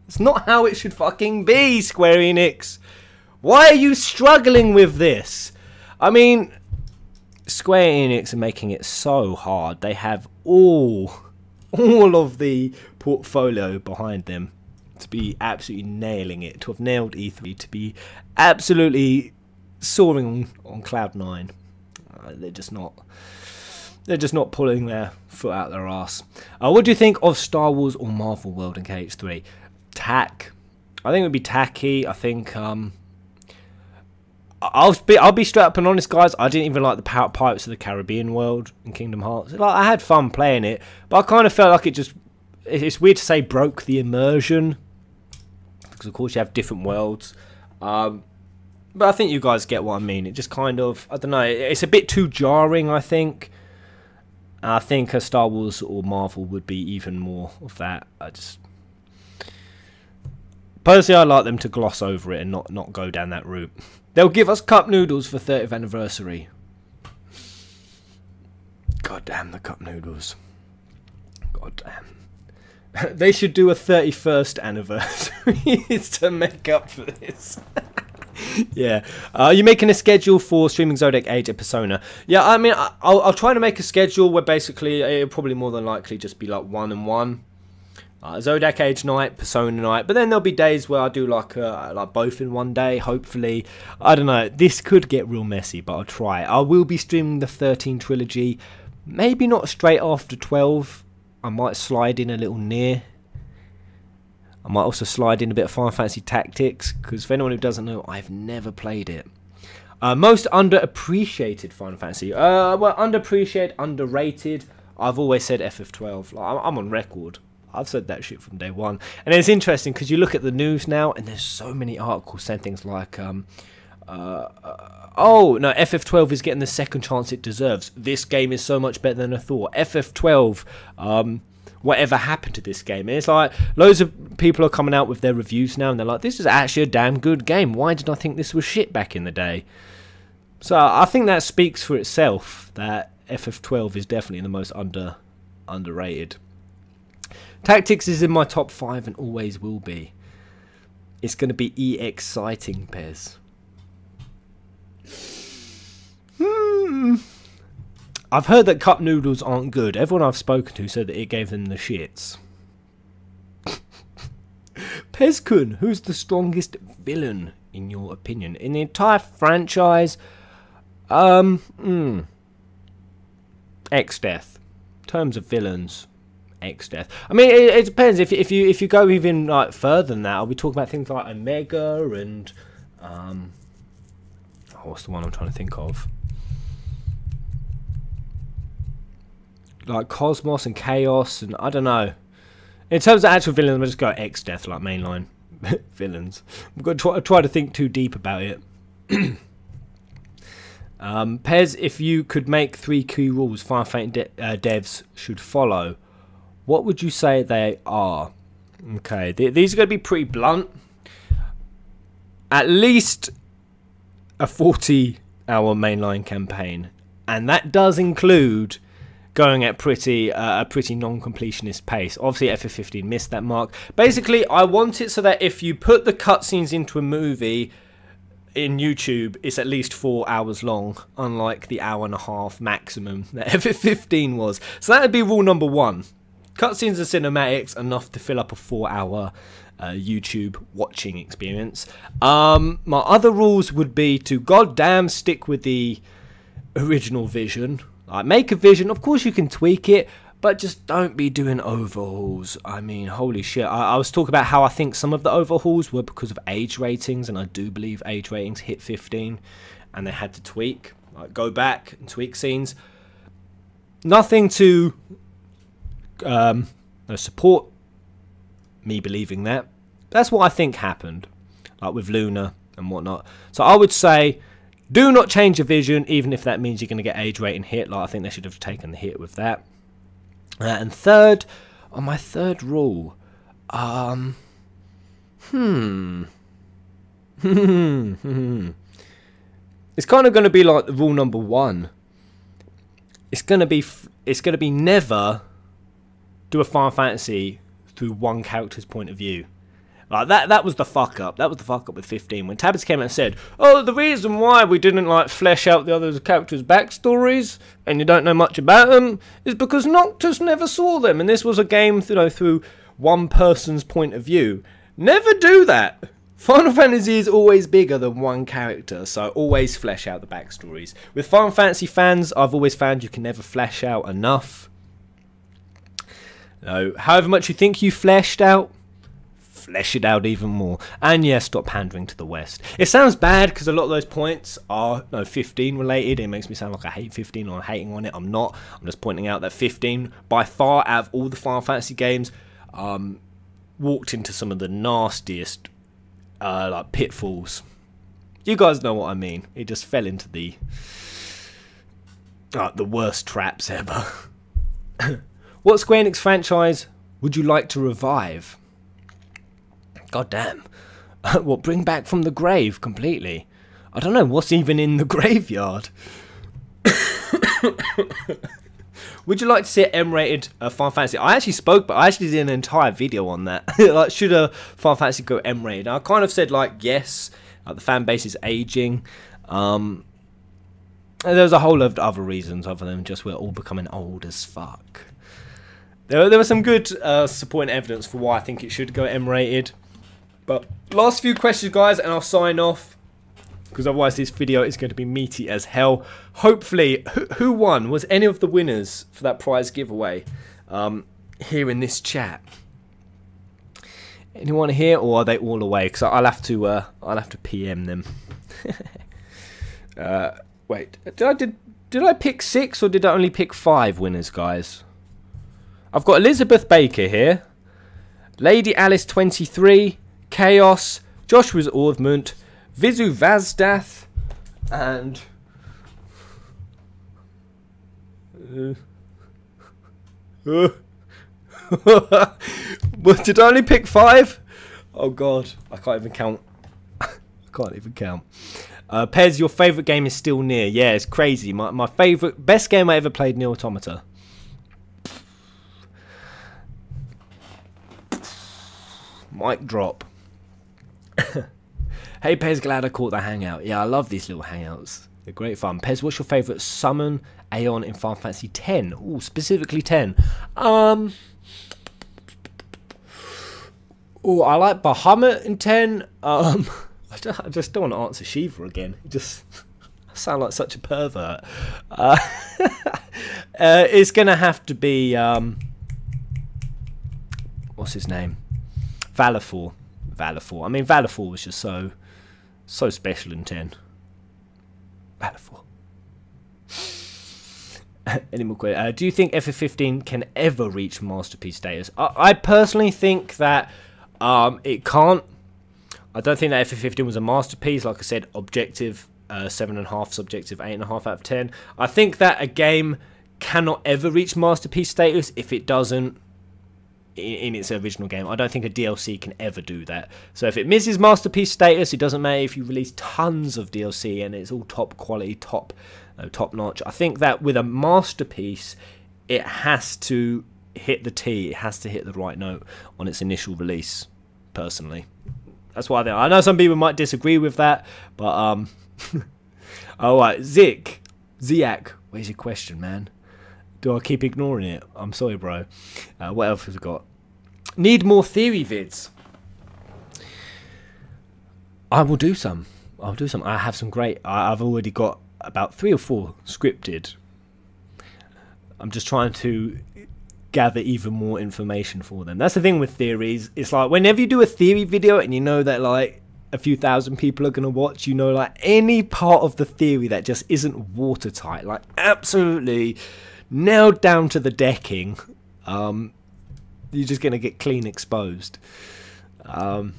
It's not how it should fucking be, Square Enix. Why are you struggling with this? I mean, Square Enix are making it so hard. They have all of the portfolio behind them to be absolutely nailing it, to have nailed E3, to be absolutely soaring on cloud 9. They're just not pulling their foot out their ass. What do you think of Star Wars or Marvel World in KH3? Tack. I think it would be tacky. I think I'll be straight up and honest, guys. I didn't even like the Pirates of the Caribbean world in Kingdom Hearts. Like, I had fun playing it, but I kind of felt like it's weird to say broke the immersion, because of course you have different worlds. But I think you guys get what I mean. It just kind of, I don't know, it's a bit too jarring, I think. I think a Star Wars or Marvel would be even more of that. Personally, I'd like them to gloss over it and not go down that route. They'll give us cup noodles for 30th anniversary. God damn the cup noodles. God damn. They should do a 31st anniversary to make up for this. Yeah. Are you making a schedule for streaming Zodiac Age and Persona? Yeah, I mean, I'll try to make a schedule where basically it'll probably more than likely just be like 1 and 1. Zodiac Age night, Persona night, but then there'll be days where I do like both in one day, hopefully. I don't know, this could get real messy, but I'll try. I will be streaming the 13 trilogy, maybe not straight after 12. I might slide in a little near. I might also slide in a bit of Final Fantasy Tactics, because for anyone who doesn't know, I've never played it. Most underappreciated Final Fantasy. Well, underappreciated, underrated. I've always said FF12. Like, I'm on record. I've said that shit from day one. And it's interesting because you look at the news now and there's so many articles saying things like, oh, no, FF12 is getting the second chance it deserves. This game is so much better than I thought. FF12 whatever happened to this game. And it's like loads of people are coming out with their reviews now, and they're like, this is actually a damn good game. Why did I think this was shit back in the day? So I think that speaks for itself, that FF12 is definitely the most underrated. Tactics is in my top 5 and always will be. It's going to be exciting, Pez. I've heard that cup noodles aren't good. Everyone I've spoken to said that it gave them the shits. Pez-kun, who's the strongest villain in your opinion in the entire franchise? X-Death. In terms of villains, X-Death. I mean, it depends. If you go even like further than that, I'll be talking about things like Omega and what's the one I'm trying to think of? Like Cosmos and Chaos, and I don't know. In terms of actual villains, I'm just go X-Death, like mainline villains. I'm going to try to think too deep about it. Pez, if you could make 3 key rules Firefighting devs should follow, what would you say they are? Okay, these are going to be pretty blunt. At least a 40-hour mainline campaign, and that does include going at a pretty non-completionist pace. Obviously, FF15 missed that mark. Basically, I want it so that if you put the cutscenes into a movie in YouTube, it's at least 4 hours long, unlike the hour and a half maximum that FF15 was. So that would be rule number 1. Cutscenes and cinematics enough to fill up a 4-hour YouTube watching experience. My other rules would be to goddamn stick with the original vision. Like, make a vision, of course you can tweak it, but just don't be doing overhauls. I mean, holy shit. I was talking about how I think some of the overhauls were because of age ratings, and I do believe age ratings hit 15, and they had to tweak, like go back and tweak scenes. Nothing to support me believing that. That's what I think happened, like with Luna and whatnot. So I would say, do not change your vision, even if that means you're going to get age rating hit. Like, I think they should have taken the hit with that. And third, on my third rule, it's kind of going to be like rule number 1. It's going to be never do a Final Fantasy through one character's point of view. Like that was the fuck up. That was the fuck up with 15 when Tabbits came out and said, "Oh, the reason why we didn't like flesh out the other characters' backstories and you don't know much about them is because Noctis never saw them, and this was a game, you know, through one person's point of view." Never do that. Final Fantasy is always bigger than one character, so always flesh out the backstories. With Final Fantasy fans, I've always found you can never flesh out enough. No, however much you think you fleshed out, flesh it out even more. And yeah, stop pandering to the West. It sounds bad because a lot of those points are 15 related. It makes me sound like I hate 15 or I'm hating on it. I'm not. I'm just pointing out that 15, by far out of all the Final Fantasy games, walked into some of the nastiest like pitfalls. You guys know what I mean. It just fell into the worst traps ever. What Square Enix franchise would you like to revive? God damn. What, bring back from the grave completely? I don't know what's even in the graveyard. Would you like to see an M-rated Final Fantasy? I actually did an entire video on that. Like, should a Final Fantasy go M-rated? I kind of said, like, yes. Like, the fan base is aging. And there's a whole lot of other reasons other than just we're all becoming old as fuck. There was some good supporting evidence for why I think it should go M-rated. But last few questions, guys, and I'll sign off, because otherwise this video is going to be meaty as hell. Hopefully, who won? Was any of the winners for that prize giveaway here in this chat? Anyone here, or are they all away? Because I'll have to PM them. Wait, did I pick 6 or did I only pick 5 winners, guys? I've got Elizabeth Baker here, Lady Alice 23, Chaos, Joshua's Ornament, Vizu Vazdath, and But did I only pick 5? Oh god, I can't even count. I can't even count. Pez, your favourite game is still Nier. Yeah, it's crazy. My favourite, best game I ever played, Nier Automata. Mic drop. Hey Pez, glad I caught the hangout. Yeah, I love these little hangouts. They're great fun. Pez, what's your favourite summon Aeon in Final Fantasy X? Oh, specifically 10. Oh, I like Bahamut in 10. I just don't want to answer Shiva again. It just I sound like such a pervert. It's gonna have to be what's his name? Valifor. I mean, Valifor was just so special in 10. Valifor. Any more questions? Do you think FF15 can ever reach masterpiece status? I personally think that it can't. I don't think that FF15 was a masterpiece. Like I said, objective 7.5, subjective 8.5 out of 10. I think that a game cannot ever reach masterpiece status if it doesn't in its original game. I don't think a DLC can ever do that. So if it misses masterpiece status, it doesn't matter if you release tons of DLC and it's all top quality, top notch. I think that with a masterpiece, it has to hit the T. It has to hit the right note on its initial release. Personally, that's why I know some people might disagree with that, but all right, Ziak, where's your question, man? Do I keep ignoring it? I'm sorry, bro. What else have we got? Need more theory vids. I will do some. I'll do some. I have some great. I've already got about 3 or 4 scripted. I'm just trying to gather even more information for them. That's the thing with theories. It's like whenever you do a theory video and you know that like a few thousand people are going to watch, you know, like any part of the theory that just isn't watertight, like absolutely nailed down to the decking, you're just going to get clean exposed. But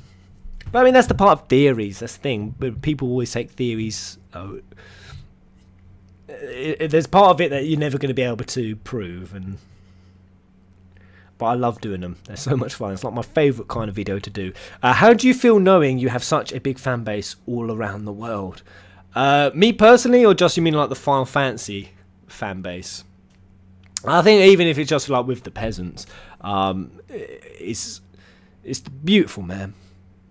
I mean, that's the part of theories. That's the thing. But people always take theories. There's part of it that you're never going to be able to prove, but I love doing them. They're so much fun. It's like my favourite kind of video to do. How do you feel knowing you have such a big fan base all around the world? Me personally, or just you mean like the Final Fantasy fan base? I think even if it's just like with the peasants, it's beautiful, man.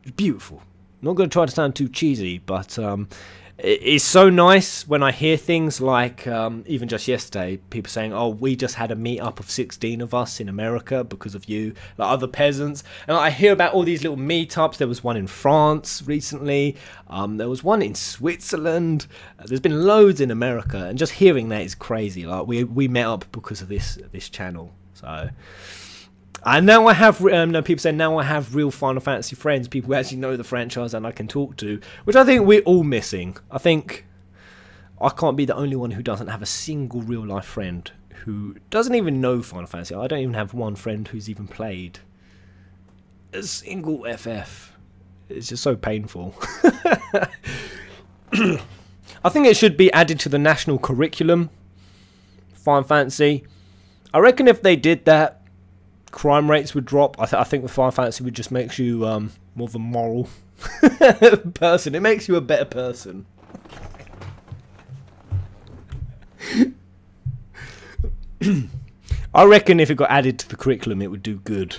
It's beautiful. I'm not going to try to sound too cheesy, but it's so nice when I hear things like, even just yesterday, people saying, oh, we just had a meetup of 16 of us in America because of you, like other peasants. And I hear about all these little meetups. There was one in France recently. There was one in Switzerland. There's been loads in America. And just hearing that is crazy. Like we met up because of this channel. So... And now I have, people say now I have real Final Fantasy friends, people who actually know the franchise and I can talk to, which I think we're all missing. I think I can't be the only one who doesn't have a single real life friend who doesn't even know Final Fantasy. I don't even have one friend who's even played a single FF. It's just so painful. I think it should be added to the national curriculum, Final Fantasy. I reckon if they did that, crime rates would drop. I think the Final Fantasy would just make you more of a moral person. It makes you a better person. I reckon if it got added to the curriculum, it would do good.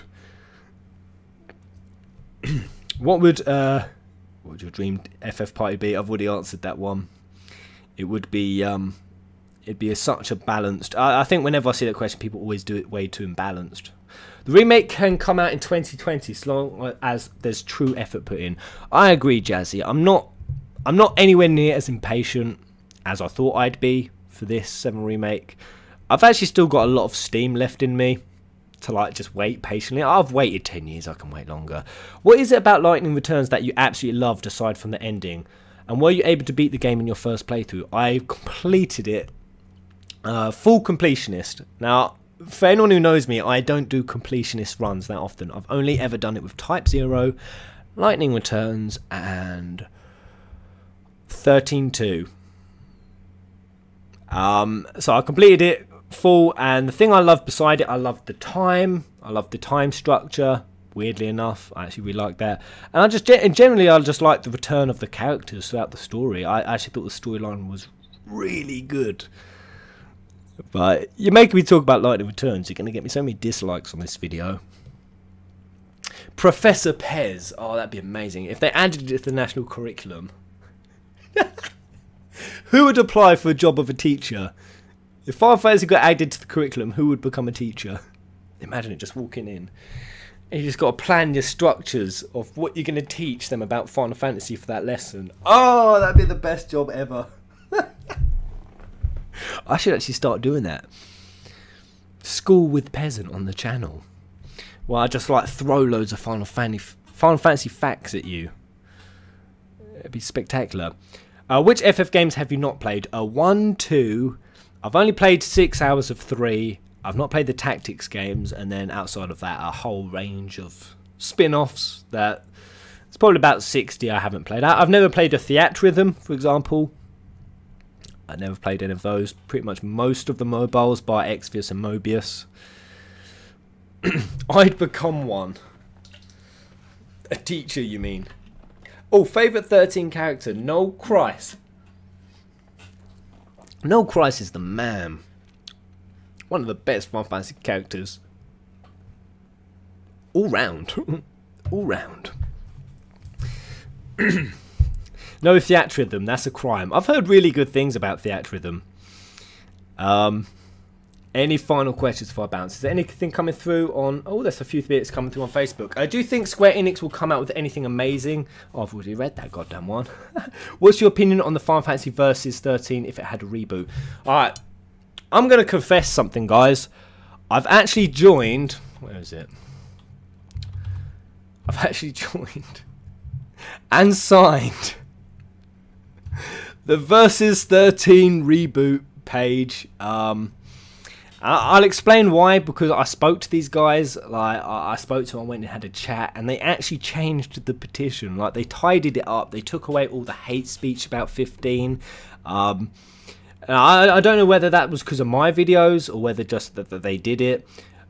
What would your dream FF party be? I've already answered that one. It would be it'd be such a balanced. I think whenever I see that question, people always do it way too imbalanced. The remake can come out in 2020 as long as there's true effort put in. I agree, Jazzy. I'm not anywhere near as impatient as I thought I'd be for this 7 remake. I've actually still got a lot of steam left in me to like just wait patiently. I've waited 10 years, I can wait longer. What is it about Lightning Returns that you absolutely loved aside from the ending? And were you able to beat the game in your first playthrough? I completed it. Full completionist. Now, for anyone who knows me, I don't do completionist runs that often. I've only ever done it with Type 0, Lightning Returns, and 13.2. So I completed it full, and the thing I love beside it, I love the time. I love the time structure. Weirdly enough, I actually really like that. And I just generally, I just like the return of the characters throughout the story. I actually thought the storyline was really good. But you're making me talk about lightning returns. You're going to get me so many dislikes on this video. Professor Pez. Oh, that'd be amazing if they added it to the national curriculum. Who would apply for a job of a teacher? If Final Fantasy got added to the curriculum, who would become a teacher? Imagine it just walking in. And you just got to plan your structures of what you're going to teach them about Final Fantasy for that lesson. Oh, that'd be the best job ever. I should actually start doing that. School with Peasant on the channel. Well, I just like throw loads of Final Fantasy facts at you. It'd be spectacular. Which FF games have you not played? 1, 2. I've only played 6 hours of 3. I've not played the tactics games, and then outside of that, a whole range of spin-offs that it's probably about 60 I haven't played. I've never played a Theatrhythm, for example. I never played any of those. Pretty much most of the mobiles by Exvius and Mobius. I'd become one. A teacher, you mean? Oh, favourite 13 character, Noel Christ. Noel Christ is the man. One of the best Final Fantasy characters. All round. All round. No Theatrhythm, that's a crime. I've heard really good things about Theatrhythm. Any final questions before I bounce? Is there anything coming through on... Oh, there's a few bits coming through on Facebook. Do you think Square Enix will come out with anything amazing? Oh, I've already read that goddamn one. What's your opinion on the Final Fantasy Versus 13 if it had a reboot? Alright, I'm going to confess something, guys. I've actually joined... Where is it? I've actually joined and signed the Versus 13 reboot page. I'll explain why, because I spoke to these guys, like I spoke to them, I went and had a chat, and they actually changed the petition. Like, they tidied it up, they took away all the hate speech about 15. I don't know whether that was because of my videos or whether just that they did it,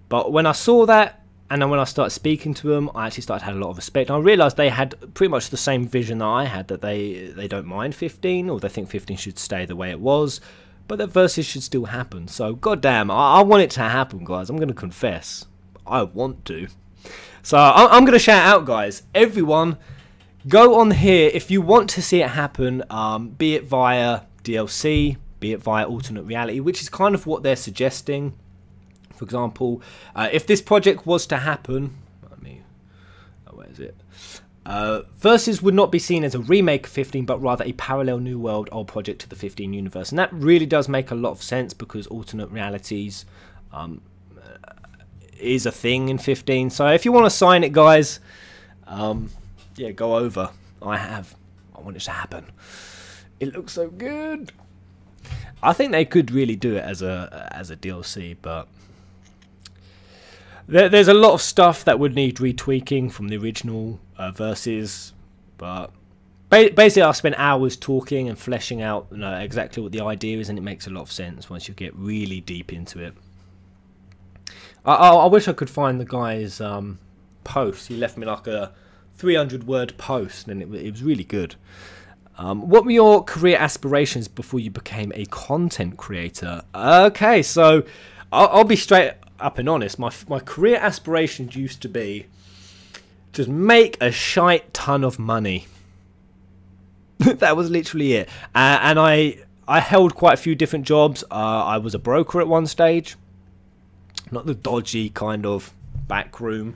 but when I saw that, and then when I started speaking to them, I actually started to have a lot of respect. And I realised they had pretty much the same vision that I had, that they don't mind 15, or they think 15 should stay the way it was. But that Versus should still happen. So, goddamn, I want it to happen, guys. I'm going to confess. I want to. So, I'm going to shout out, guys. Everyone, go on here if you want to see it happen, be it via DLC, be it via alternate reality, which is kind of what they're suggesting. For example, if this project was to happen... where is it? Versus would not be seen as a remake of 15, but rather a parallel new world old project to the 15 universe, and that really does make a lot of sense because alternate realities is a thing in 15. So if you want to sign it, guys, yeah, go over. I want it to happen. It looks so good. I think they could really do it as a DLC, but there's a lot of stuff that would need retweaking from the original Versus, but basically I spent hours talking and fleshing out, exactly what the idea is, and it makes a lot of sense once you get really deep into it. I wish I could find the guy's post. He left me like a 300-word post, and it was really good. What were your career aspirations before you became a content creator? Okay, so I'll be straight up and honest. My career aspirations used to be just make a shite ton of money. That was literally it. And I held quite a few different jobs. I was a broker at one stage. Not the dodgy kind of backroom,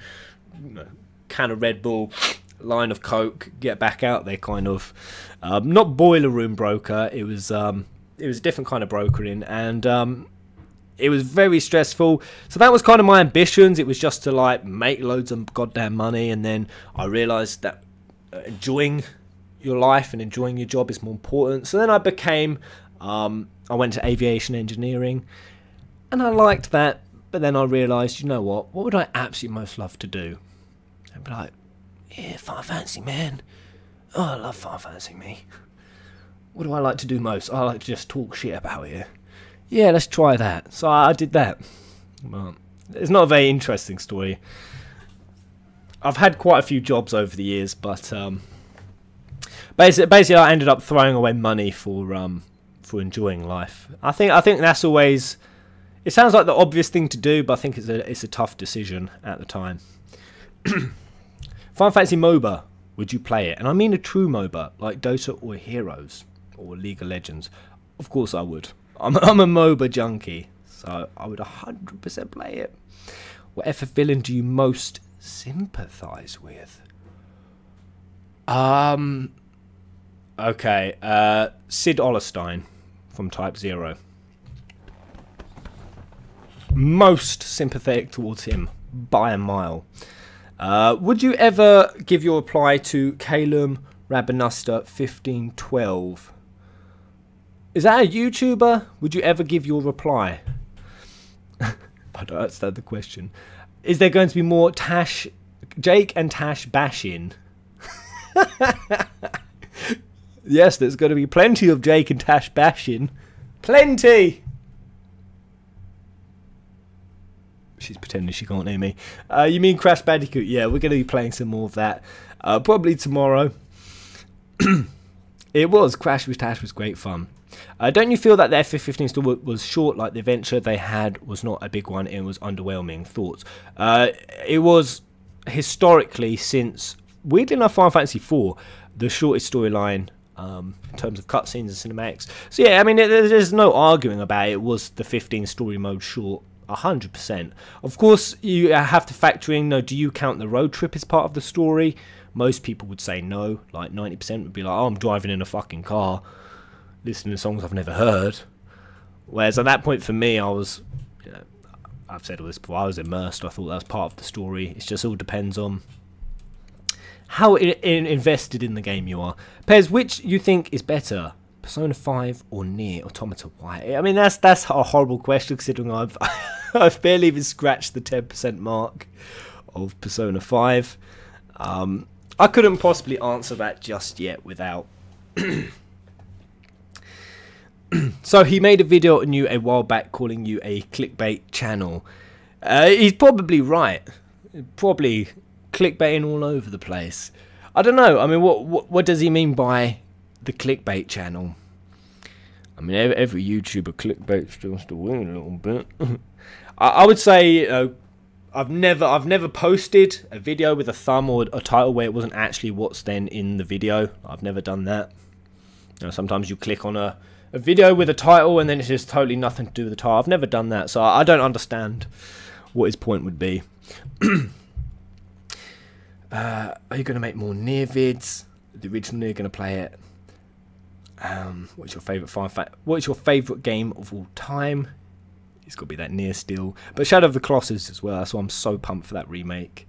can of Red Bull, line of Coke, get back out there kind of. Not boiler room broker. It was a different kind of brokering, and it was very stressful. So that was kind of my ambitions. It was just to like make loads of goddamn money, and then I realised that enjoying your life and enjoying your job is more important. So then I became, I went to aviation engineering, and I liked that. But then I realised, you know what would I absolutely most love to do? I'd be like, yeah, Final Fantasy, man. Oh, I love Final Fantasy, me. What do I like to do most? I like to just talk shit about it. yeah, let's try that. So I did that. Well, it's not a very interesting story. I've had quite a few jobs over the years, but basically I ended up throwing away money for enjoying life. I think that's always. It sounds like the obvious thing to do, but I think it's a tough decision at the time. Final Fantasy MOBA, would you play it? And I mean a true MOBA, like Dota or Heroes or League of Legends. Of course I would. I'm a MOBA junkie, so I would 100% play it. Whatever villain do you most sympathise with? Okay, Sid Ollestein from Type 0. Most sympathetic towards him by a mile. Would you ever give your reply to Calum Rabanusta 1512? Is that a YouTuber? Would you ever give your reply? I don't understand the question. Is there going to be more Jake and Tash bashing? Yes, there's going to be plenty of Jake and Tash bashing. Plenty! She's pretending she can't hear me. You mean Crash Bandicoot? Yeah, we're going to be playing some more of that. Probably tomorrow. It was. Crash with Tash was great fun. Don't you feel that the FF15 store was short, like the adventure they had was not a big one, it was underwhelming? Thoughts? It was historically, since, weirdly enough, Final Fantasy IV, the shortest storyline in terms of cutscenes and cinematics. So yeah, I mean, there's no arguing about it. It was the 15 story mode short. 100%. Of course, you have to factor in, do you count the road trip as part of the story? Most people would say no. Like 90% would be like, oh, I'm driving in a fucking car, listening to songs I've never heard. Whereas at that point for me, I was, I've said all this before, I was immersed. I thought that was part of the story. It just all depends on how invested in the game you are. Pez, which you think is better? Persona 5 or Nier Automata? Why? I mean, that's a horrible question, considering I've barely even scratched the 10% mark of Persona 5. I couldn't possibly answer that just yet without. So he made a video on you a while back calling you a clickbait channel. He's probably right. Probably clickbaiting all over the place. I don't know. I mean, what does he mean by the clickbait channel? I mean, every YouTuber clickbait starts to win a little bit. I would say, I've never posted a video with a thumb or a title where it wasn't actually what's then in the video. I've never done that. Sometimes you click on a video with a title and then it's just totally nothing to do with the title. I've never done that, so I don't understand what his point would be. Are you going to make more Nier vids? The original Nier, going to play it? What's your favourite What's your favourite game of all time? It's got to be that Nier still. But Shadow of the Colossus as well. That's why I'm so pumped for that remake.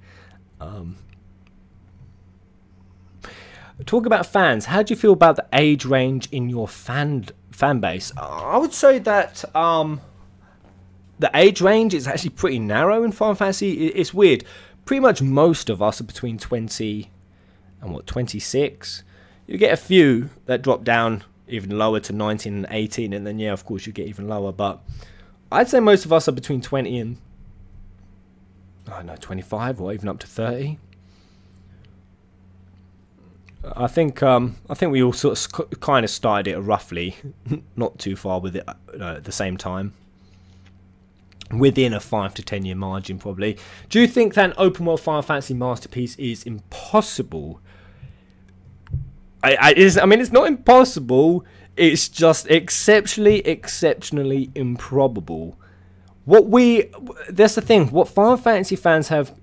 Talk about fans. How do you feel about the age range in your fan base? I would say that the age range is actually pretty narrow in Final Fantasy. It's weird. Pretty much most of us are between 20 and 26. You get a few that drop down even lower to 19 and 18, and then yeah, of course you get even lower. But I'd say most of us are between 20 and 25, or even up to 30. I think we all sort of kind of started it roughly, not too far with it at the same time. Within a 5 to 10 year margin, probably. Do you think that an open world Final Fantasy masterpiece is impossible? I mean, it's not impossible. It's just exceptionally improbable. That's the thing. What Final Fantasy fans have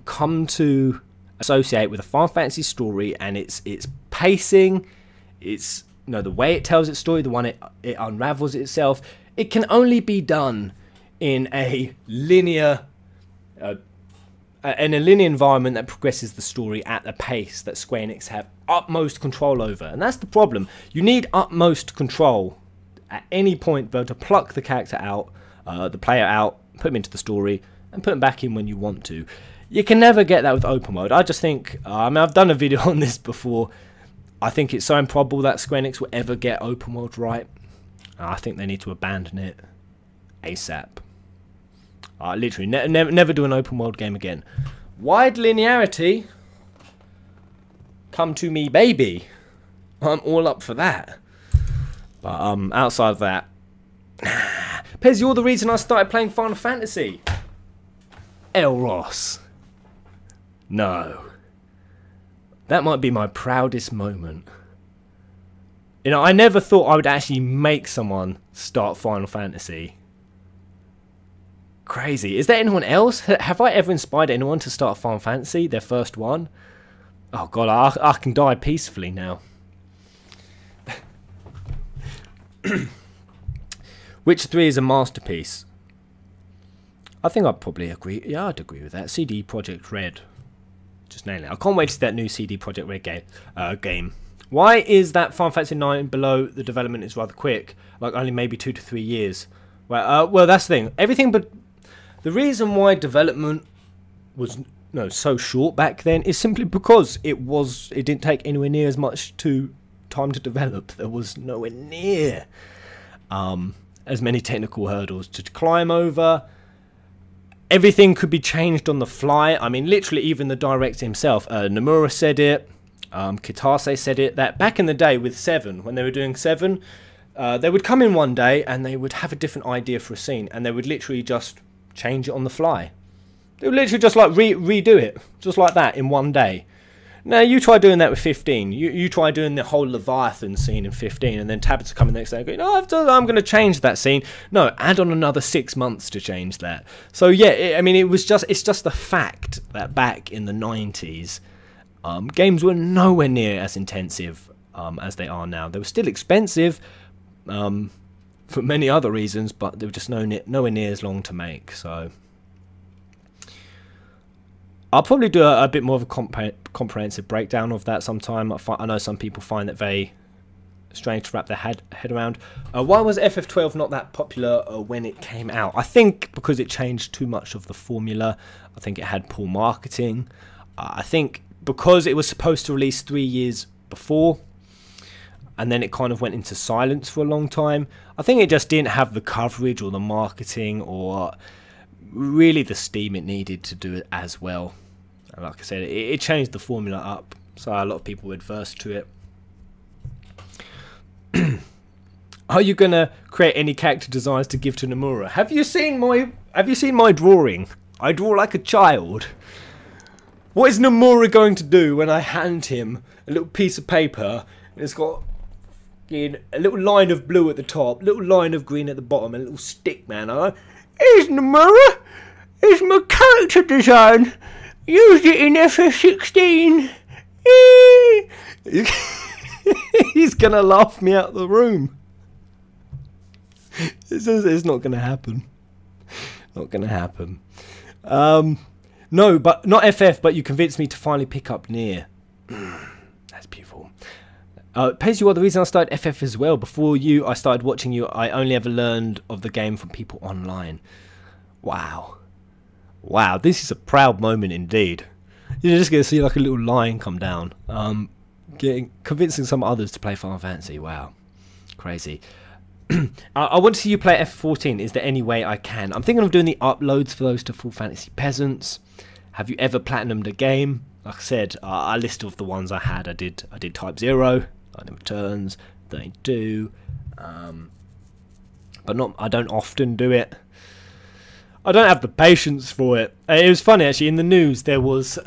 come to associate with a Final Fantasy story, and its pacing, its the way it tells its story, the one it unravels itself. It can only be done in a linear environment that progresses the story at a pace that Square Enix have utmost control over. And that's the problem. You need utmost control at any point, be able to pluck the character out, the player out, put him into the story, and put him back in when you want to. You can never get that with open world. I just think, I mean, I've done a video on this before. I think it's so improbable that Square Enix will ever get open world right. I think they need to abandon it. ASAP. Literally, never do an open world game again. Wide linearity, come to me, baby. I'm all up for that. But outside of that, Pez, you're the reason I started playing Final Fantasy. Elros. No. That might be my proudest moment. You know, I never thought I would actually make someone start Final Fantasy. Crazy. Is there anyone else? Have I ever inspired anyone to start Final Fantasy, their first one? Oh god, I can die peacefully now. Witcher 3 is a masterpiece. I think I'd probably agree. Yeah, I'd agree with that. CD Projekt Red. Just nailing it. I can't wait to see that new CD Projekt Red game. Why is that Final Fantasy 9 below the development is rather quick? Like only maybe 2 to 3 years. Well, that's the thing. Everything but... The reason why development was so short back then is simply because it didn't take anywhere near as much time to develop. There was nowhere near as many technical hurdles to climb over. Everything could be changed on the fly. I mean, literally, even the director himself, Nomura said it. Kitase said it. That back in the day with 7, when they were doing 7, they would come in one day and they would have a different idea for a scene, and they would literally just change it on the fly. They would literally just like redo it, just like that, in one day. Now you try doing that with 15. You try doing the whole Leviathan scene in 15, and then Tabitha come in the next day and go, no, I'm going to change that scene. No, add on another 6 months to change that. So yeah, I mean, it's just the fact that back in the 90s, games were nowhere near as intensive as they are now. They were still expensive for many other reasons, but they were just nowhere near as long to make. So I'll probably do a bit more of a comprehensive breakdown of that sometime. I know some people find that very strange to wrap their head around. Why was FF12 not that popular when it came out? I think because it changed too much of the formula. I think it had poor marketing. I think because it was supposed to release 3 years before, and then it kind of went into silence for a long time. I think it just didn't have the coverage or the marketing or really the steam it needed to do it as well. Like I said, it changed the formula up, so a lot of people were adverse to it. Are you gonna create any character designs to give to Nomura? Have you seen my drawing? I draw like a child. What is Nomura going to do when I hand him a little piece of paper and it's got a little line of blue at the top, little line of green at the bottom, and a little stick man? Here's Nomura. Here's my character design. Used it in FF16. He's gonna laugh me out of the room. It's not gonna happen. Not gonna happen. No, but not FF. But you convinced me to finally pick up Nier. That's beautiful. Pez, you are the reason I started FF as well. Before you, I started watching you. I only ever learned of the game from people online. Wow. Wow, this is a proud moment indeed. You're just going to see like a little line come down. Convincing some others to play Final Fantasy. Wow. Crazy. I want to see you play F14. Is there any way I can? I'm thinking of doing the uploads for those to Full Fantasy Peasants. Have you ever platinumed a game? Like I said, a list of the ones I had. I did Type 0, Lightning Returns, 32, but I don't often do it. I don't have the patience for it. It was funny actually. In the news, there was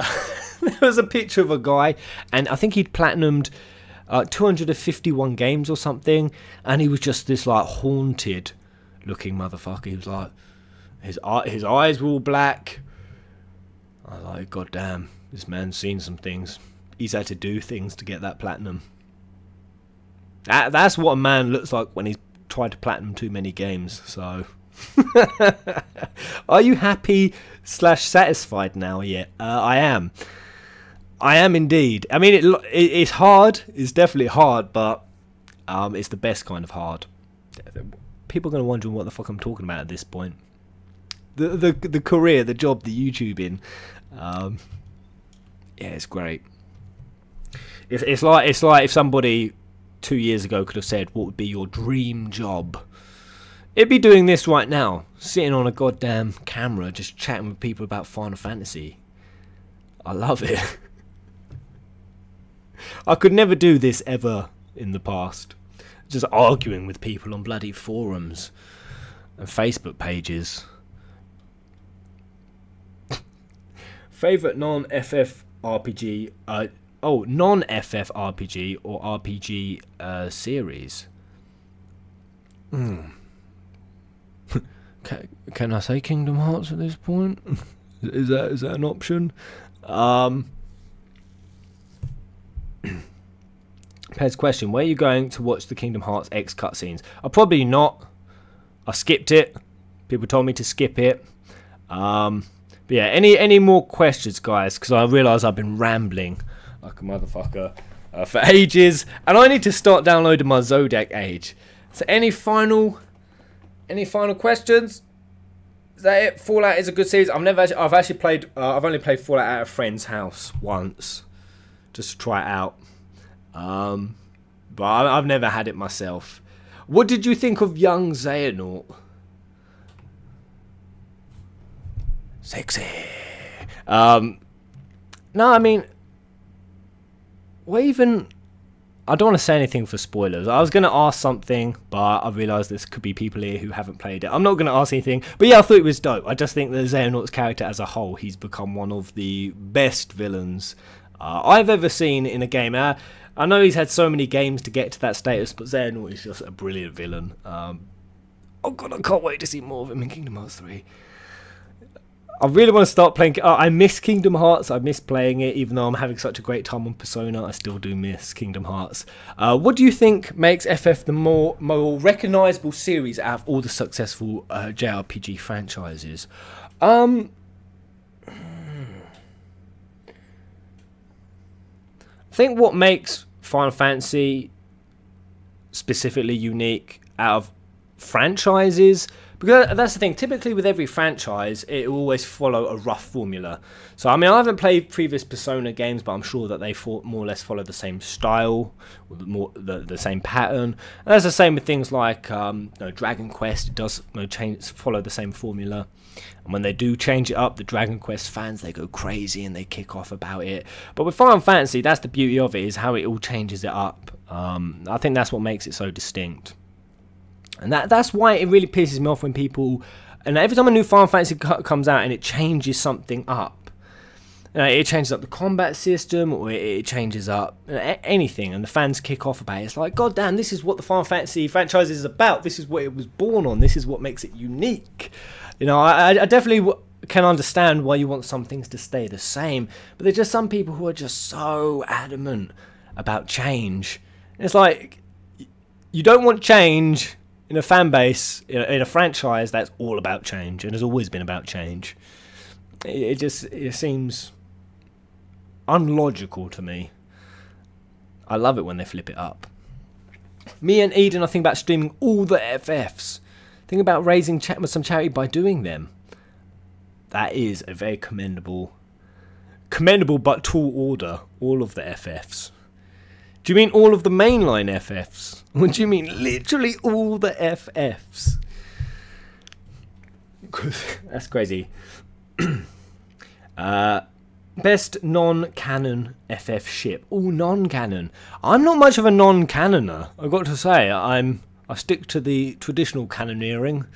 there was a picture of a guy, and I think he'd platinumed 251 games or something, and he was just this like haunted looking motherfucker. He was like, his eyes were all black. I was like, God damn, this man's seen some things. He's had to do things to get that platinum. That's what a man looks like when he's tried to platinum too many games. So are you happy / satisfied now yet? I am. I am indeed. I mean, it's hard. It's definitely hard, but it's the best kind of hard. People are going to wonder what the fuck I'm talking about at this point. The career, the job, the YouTubing. Yeah, it's great. It's like if somebody 2 years ago could have said, what would be your dream job? It'd be doing this right now, sitting on a goddamn camera, just chatting with people about Final Fantasy. I love it. I could never do this ever in the past. Just arguing with people on bloody forums and Facebook pages. Favourite non-FF RPG, non-FF RPG or RPG series? Can I say Kingdom Hearts at this point? Is that an option? Pez question, where are you going to watch the Kingdom Hearts X cutscenes? I'll probably not. I skipped it. People told me to skip it. But yeah, any more questions, guys? Because I realise I've been rambling like a motherfucker for ages, and I need to start downloading my Zodiac Age. So any final questions? Is that it? Fallout is a good series. I've only played Fallout at a friend's house once, just to try it out. But I've never had it myself. What did you think of young Xehanort? Sexy. No, I mean, I don't want to say anything for spoilers. I was going to ask something, but I realised there's could be people here who haven't played it. I'm not going to ask anything, but yeah, I thought it was dope. I just think that Xehanort's character as a whole, he's become one of the best villains I've ever seen in a game. I know he's had so many games to get to that status, but Xehanort is just a brilliant villain. Oh god, I can't wait to see more of him in Kingdom Hearts 3. I really want to start playing. I miss Kingdom Hearts. I miss playing it, even though I'm having such a great time on Persona. I still do miss Kingdom Hearts. What do you think makes FF the more recognisable series out of all the successful JRPG franchises? I think what makes Final Fantasy specifically unique out of franchises, because that's the thing, typically with every franchise it will always follow a rough formula. So I mean, I haven't played previous Persona games, but I'm sure that they more or less follow the same style, or the same pattern. And that's the same with things like Dragon Quest. It does follow the same formula, and when they do change it up, the Dragon Quest fans, they go crazy and they kick off about it. But with Final Fantasy, that's the beauty of it, is how it all changes it up. I think that's what makes it so distinct. And that's why it really pisses me off when people... And every time a new Final Fantasy comes out and it changes something up. It changes up the combat system, or it changes up anything, and the fans kick off about it. It's like, god damn, this is what the Final Fantasy franchise is about. This is what it was born on. This is what makes it unique. You know, I definitely can understand why you want some things to stay the same. But there's just some people who are just so adamant about change. And it's like, you don't want change in a fan base, in a franchise that's all about change and has always been about change. It seems unlogical to me. I love it when they flip it up. Me and Eden, I think about streaming all the FFs. Think about raising some charity by doing them. That is a very commendable but tall order. All of the FFs. Do you mean all of the mainline FFs? Or do you mean literally all the FFs? That's crazy. Best non-canon FF ship. Oh, non-canon. I'm not much of a non-canoner, I've got to say. I stick to the traditional canoneering.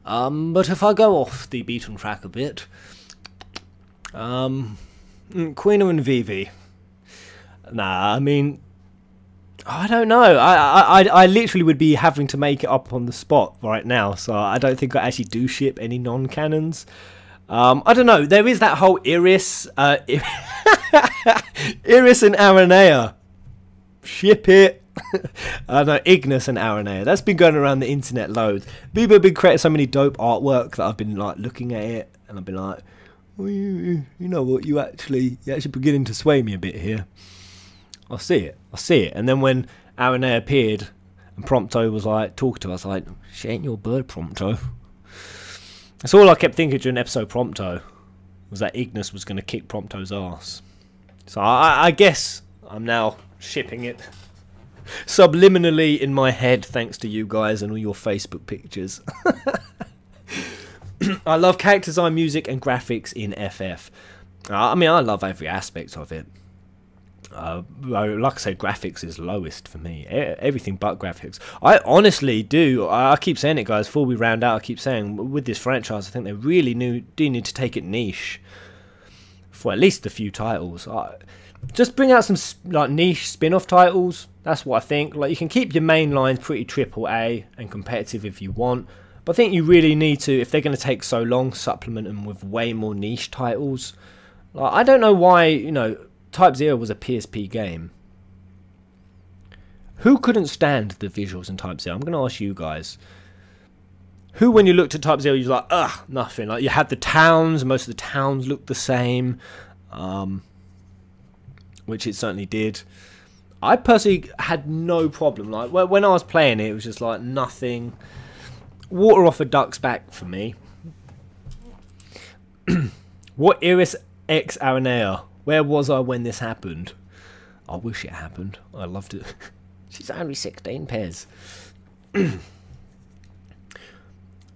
But if I go off the beaten track a bit, Queen and Vivi. Nah, I mean, I don't know. I literally would be having to make it up on the spot right now, so I don't think I actually do ship any non-canons. I don't know. There is that whole Iris, Iris and Aranea. Ship it. No, Ignis and Aranea. That's been going around the internet loads. People have been creating so many dope artwork that I've been like looking at it, and I've been like, well, you know what? You're actually beginning to sway me a bit here. I see it. And then when Aranea appeared and Prompto was like talking to us, like, she ain't your bird, Prompto. That's all I kept thinking during episode Prompto, was that Ignis was going to kick Prompto's ass. So I guess I'm now shipping it. Subliminally in my head, thanks to you guys and all your Facebook pictures. I love character design, music, and graphics in FF. I mean, I love every aspect of it. Like I said, graphics is lowest for me. Everything but graphics. I honestly do. I keep saying it, guys. Before we round out, I keep saying with this franchise, I think they really do need to take it niche for at least a few titles. Just bring out some like niche spin-off titles. That's what I think. Like, you can keep your main lines pretty AAA and competitive if you want. But I think you really need to, if they're going to take so long, supplement them with way more niche titles. Like, I don't know why, you know, Type 0 was a PSP game. Who couldn't stand the visuals in Type 0? I'm going to ask you guys. Who, when you looked at Type 0, you're like, ugh, nothing. Like, you had the towns, most of the towns looked the same. Which it certainly did. I personally had no problem. Like, when I was playing it, it was just like nothing. Water off a duck's back for me. What Iris X Aranea? Where was I when this happened? I wish it happened. I loved it. She's only 16 pairs.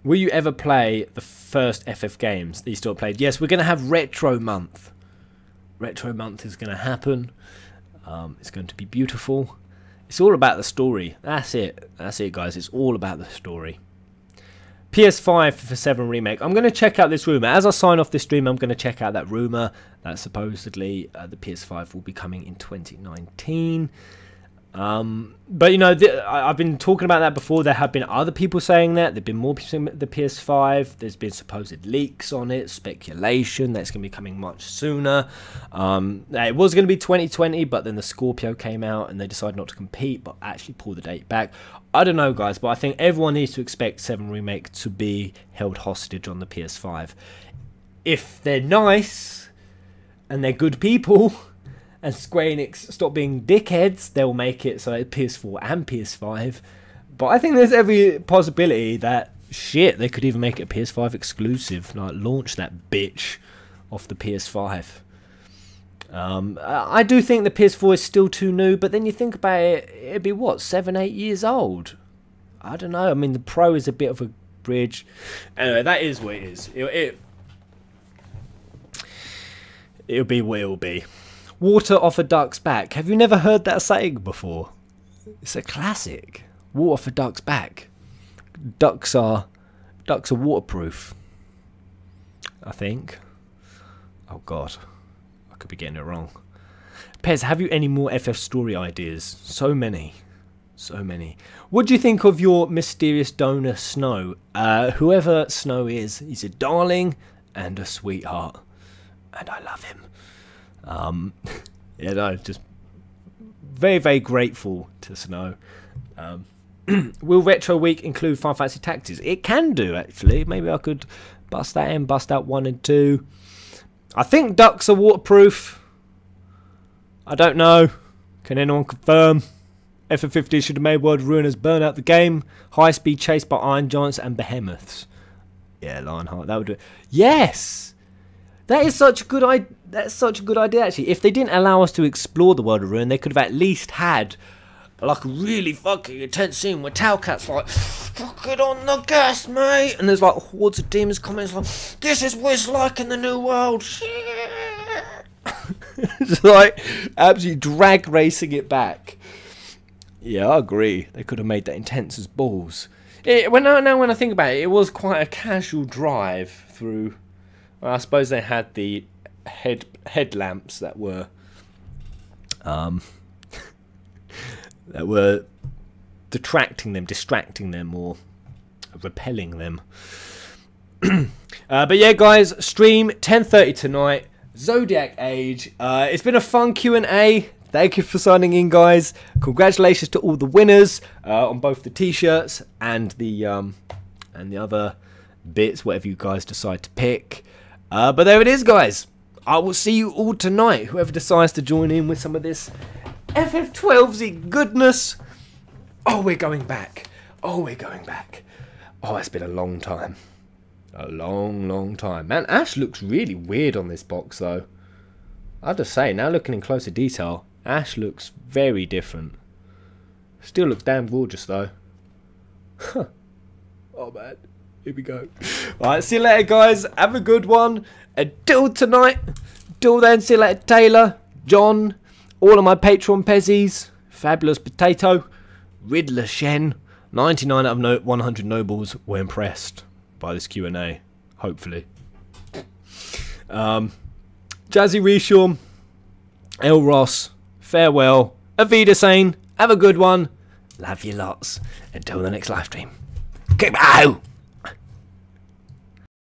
Will you ever play the first FF games that you still played? Yes, we're going to have Retro Month. Retro Month is going to happen. It's going to be beautiful. It's all about the story. That's it. That's it, guys. It's all about the story. PS5 for 7 Remake. I'm going to check out this rumour. As I sign off this stream, I'm going to check out that rumour that supposedly the PS5 will be coming in 2019. But, you know, I've been talking about that before. There have been other people saying that. There have been more people saying the PS5. There's been supposed leaks on it, speculation that it's going to be coming much sooner. It was going to be 2020, but then the Scorpio came out and they decided not to compete, but actually pull the date back. I don't know, guys, but I think everyone needs to expect 7 Remake to be held hostage on the PS5. If they're nice and they're good people, and Square Enix stop being dickheads, they'll make it so it's PS4 and PS5. But I think there's every possibility that, shit, they could even make it a PS5 exclusive. Like, launch that bitch off the PS5. I do think the PS4 is still too new, but then you think about it, it'd be, what, 7, 8 years old? I don't know. I mean, the Pro is a bit of a bridge. Anyway, that is what it is. It'll be what it'll be. Water off a duck's back. Have you never heard that saying before? It's a classic. Water off a duck's back. Ducks are waterproof, I think. Oh god, I could be getting it wrong. Pez, have you any more FF story ideas? So many. So many. What do you think of your mysterious donor, Snow? Whoever Snow is, he's a darling and a sweetheart. And I love him. Yeah, no, just very, very grateful to Snow. Will Retro Week include Final Fantasy Tactics? It can do, actually. Maybe I could bust that in, bust out 1 and 2. I think ducks are waterproof. I don't know. Can anyone confirm? FF15 should have made World Ruiners burn out the game. High speed chase by Iron Giants and Behemoths. Yeah, Lionheart, that would do it. Yes! That is such a good idea. That's such a good idea, actually. If they didn't allow us to explore the world of Ruin, they could have at least had like a really fucking intense scene where Talcat's like, "Fuck it on the gas, mate," and there's like hordes of demons coming. It's like, "This is what it's like in the new world." It's like absolutely drag racing it back. Yeah, I agree. They could have made that intense as balls. When I think about it, it was quite a casual drive through. Well, I suppose they had the headlamps that were distracting them, or repelling them. But yeah, guys, stream 10:30 tonight. Zodiac Age. It's been a fun Q&A. Thank you for signing in, guys. Congratulations to all the winners on both the t-shirts and the other bits, whatever you guys decide to pick. But there it is, guys. I will see you all tonight, whoever decides to join in with some of this FF12Z goodness. Oh, we're going back. Oh, we're going back. Oh, it's been a long time. A long, long time. Man, Ash looks really weird on this box, though. I have to say, now looking in closer detail, Ash looks very different. Still looks damn gorgeous though. Oh man, here we go. Alright, see you later guys, have a good one. Until tonight, till then, see you later Taylor, John, all of my Patreon pezzies, Fabulous Potato, Riddler Shen. 99 out of 100 nobles were impressed by this Q&A, hopefully. Jazzy Reshaw, El Ross, farewell, Avida Sane, have a good one, love you lots, until the next live stream. Goodbye!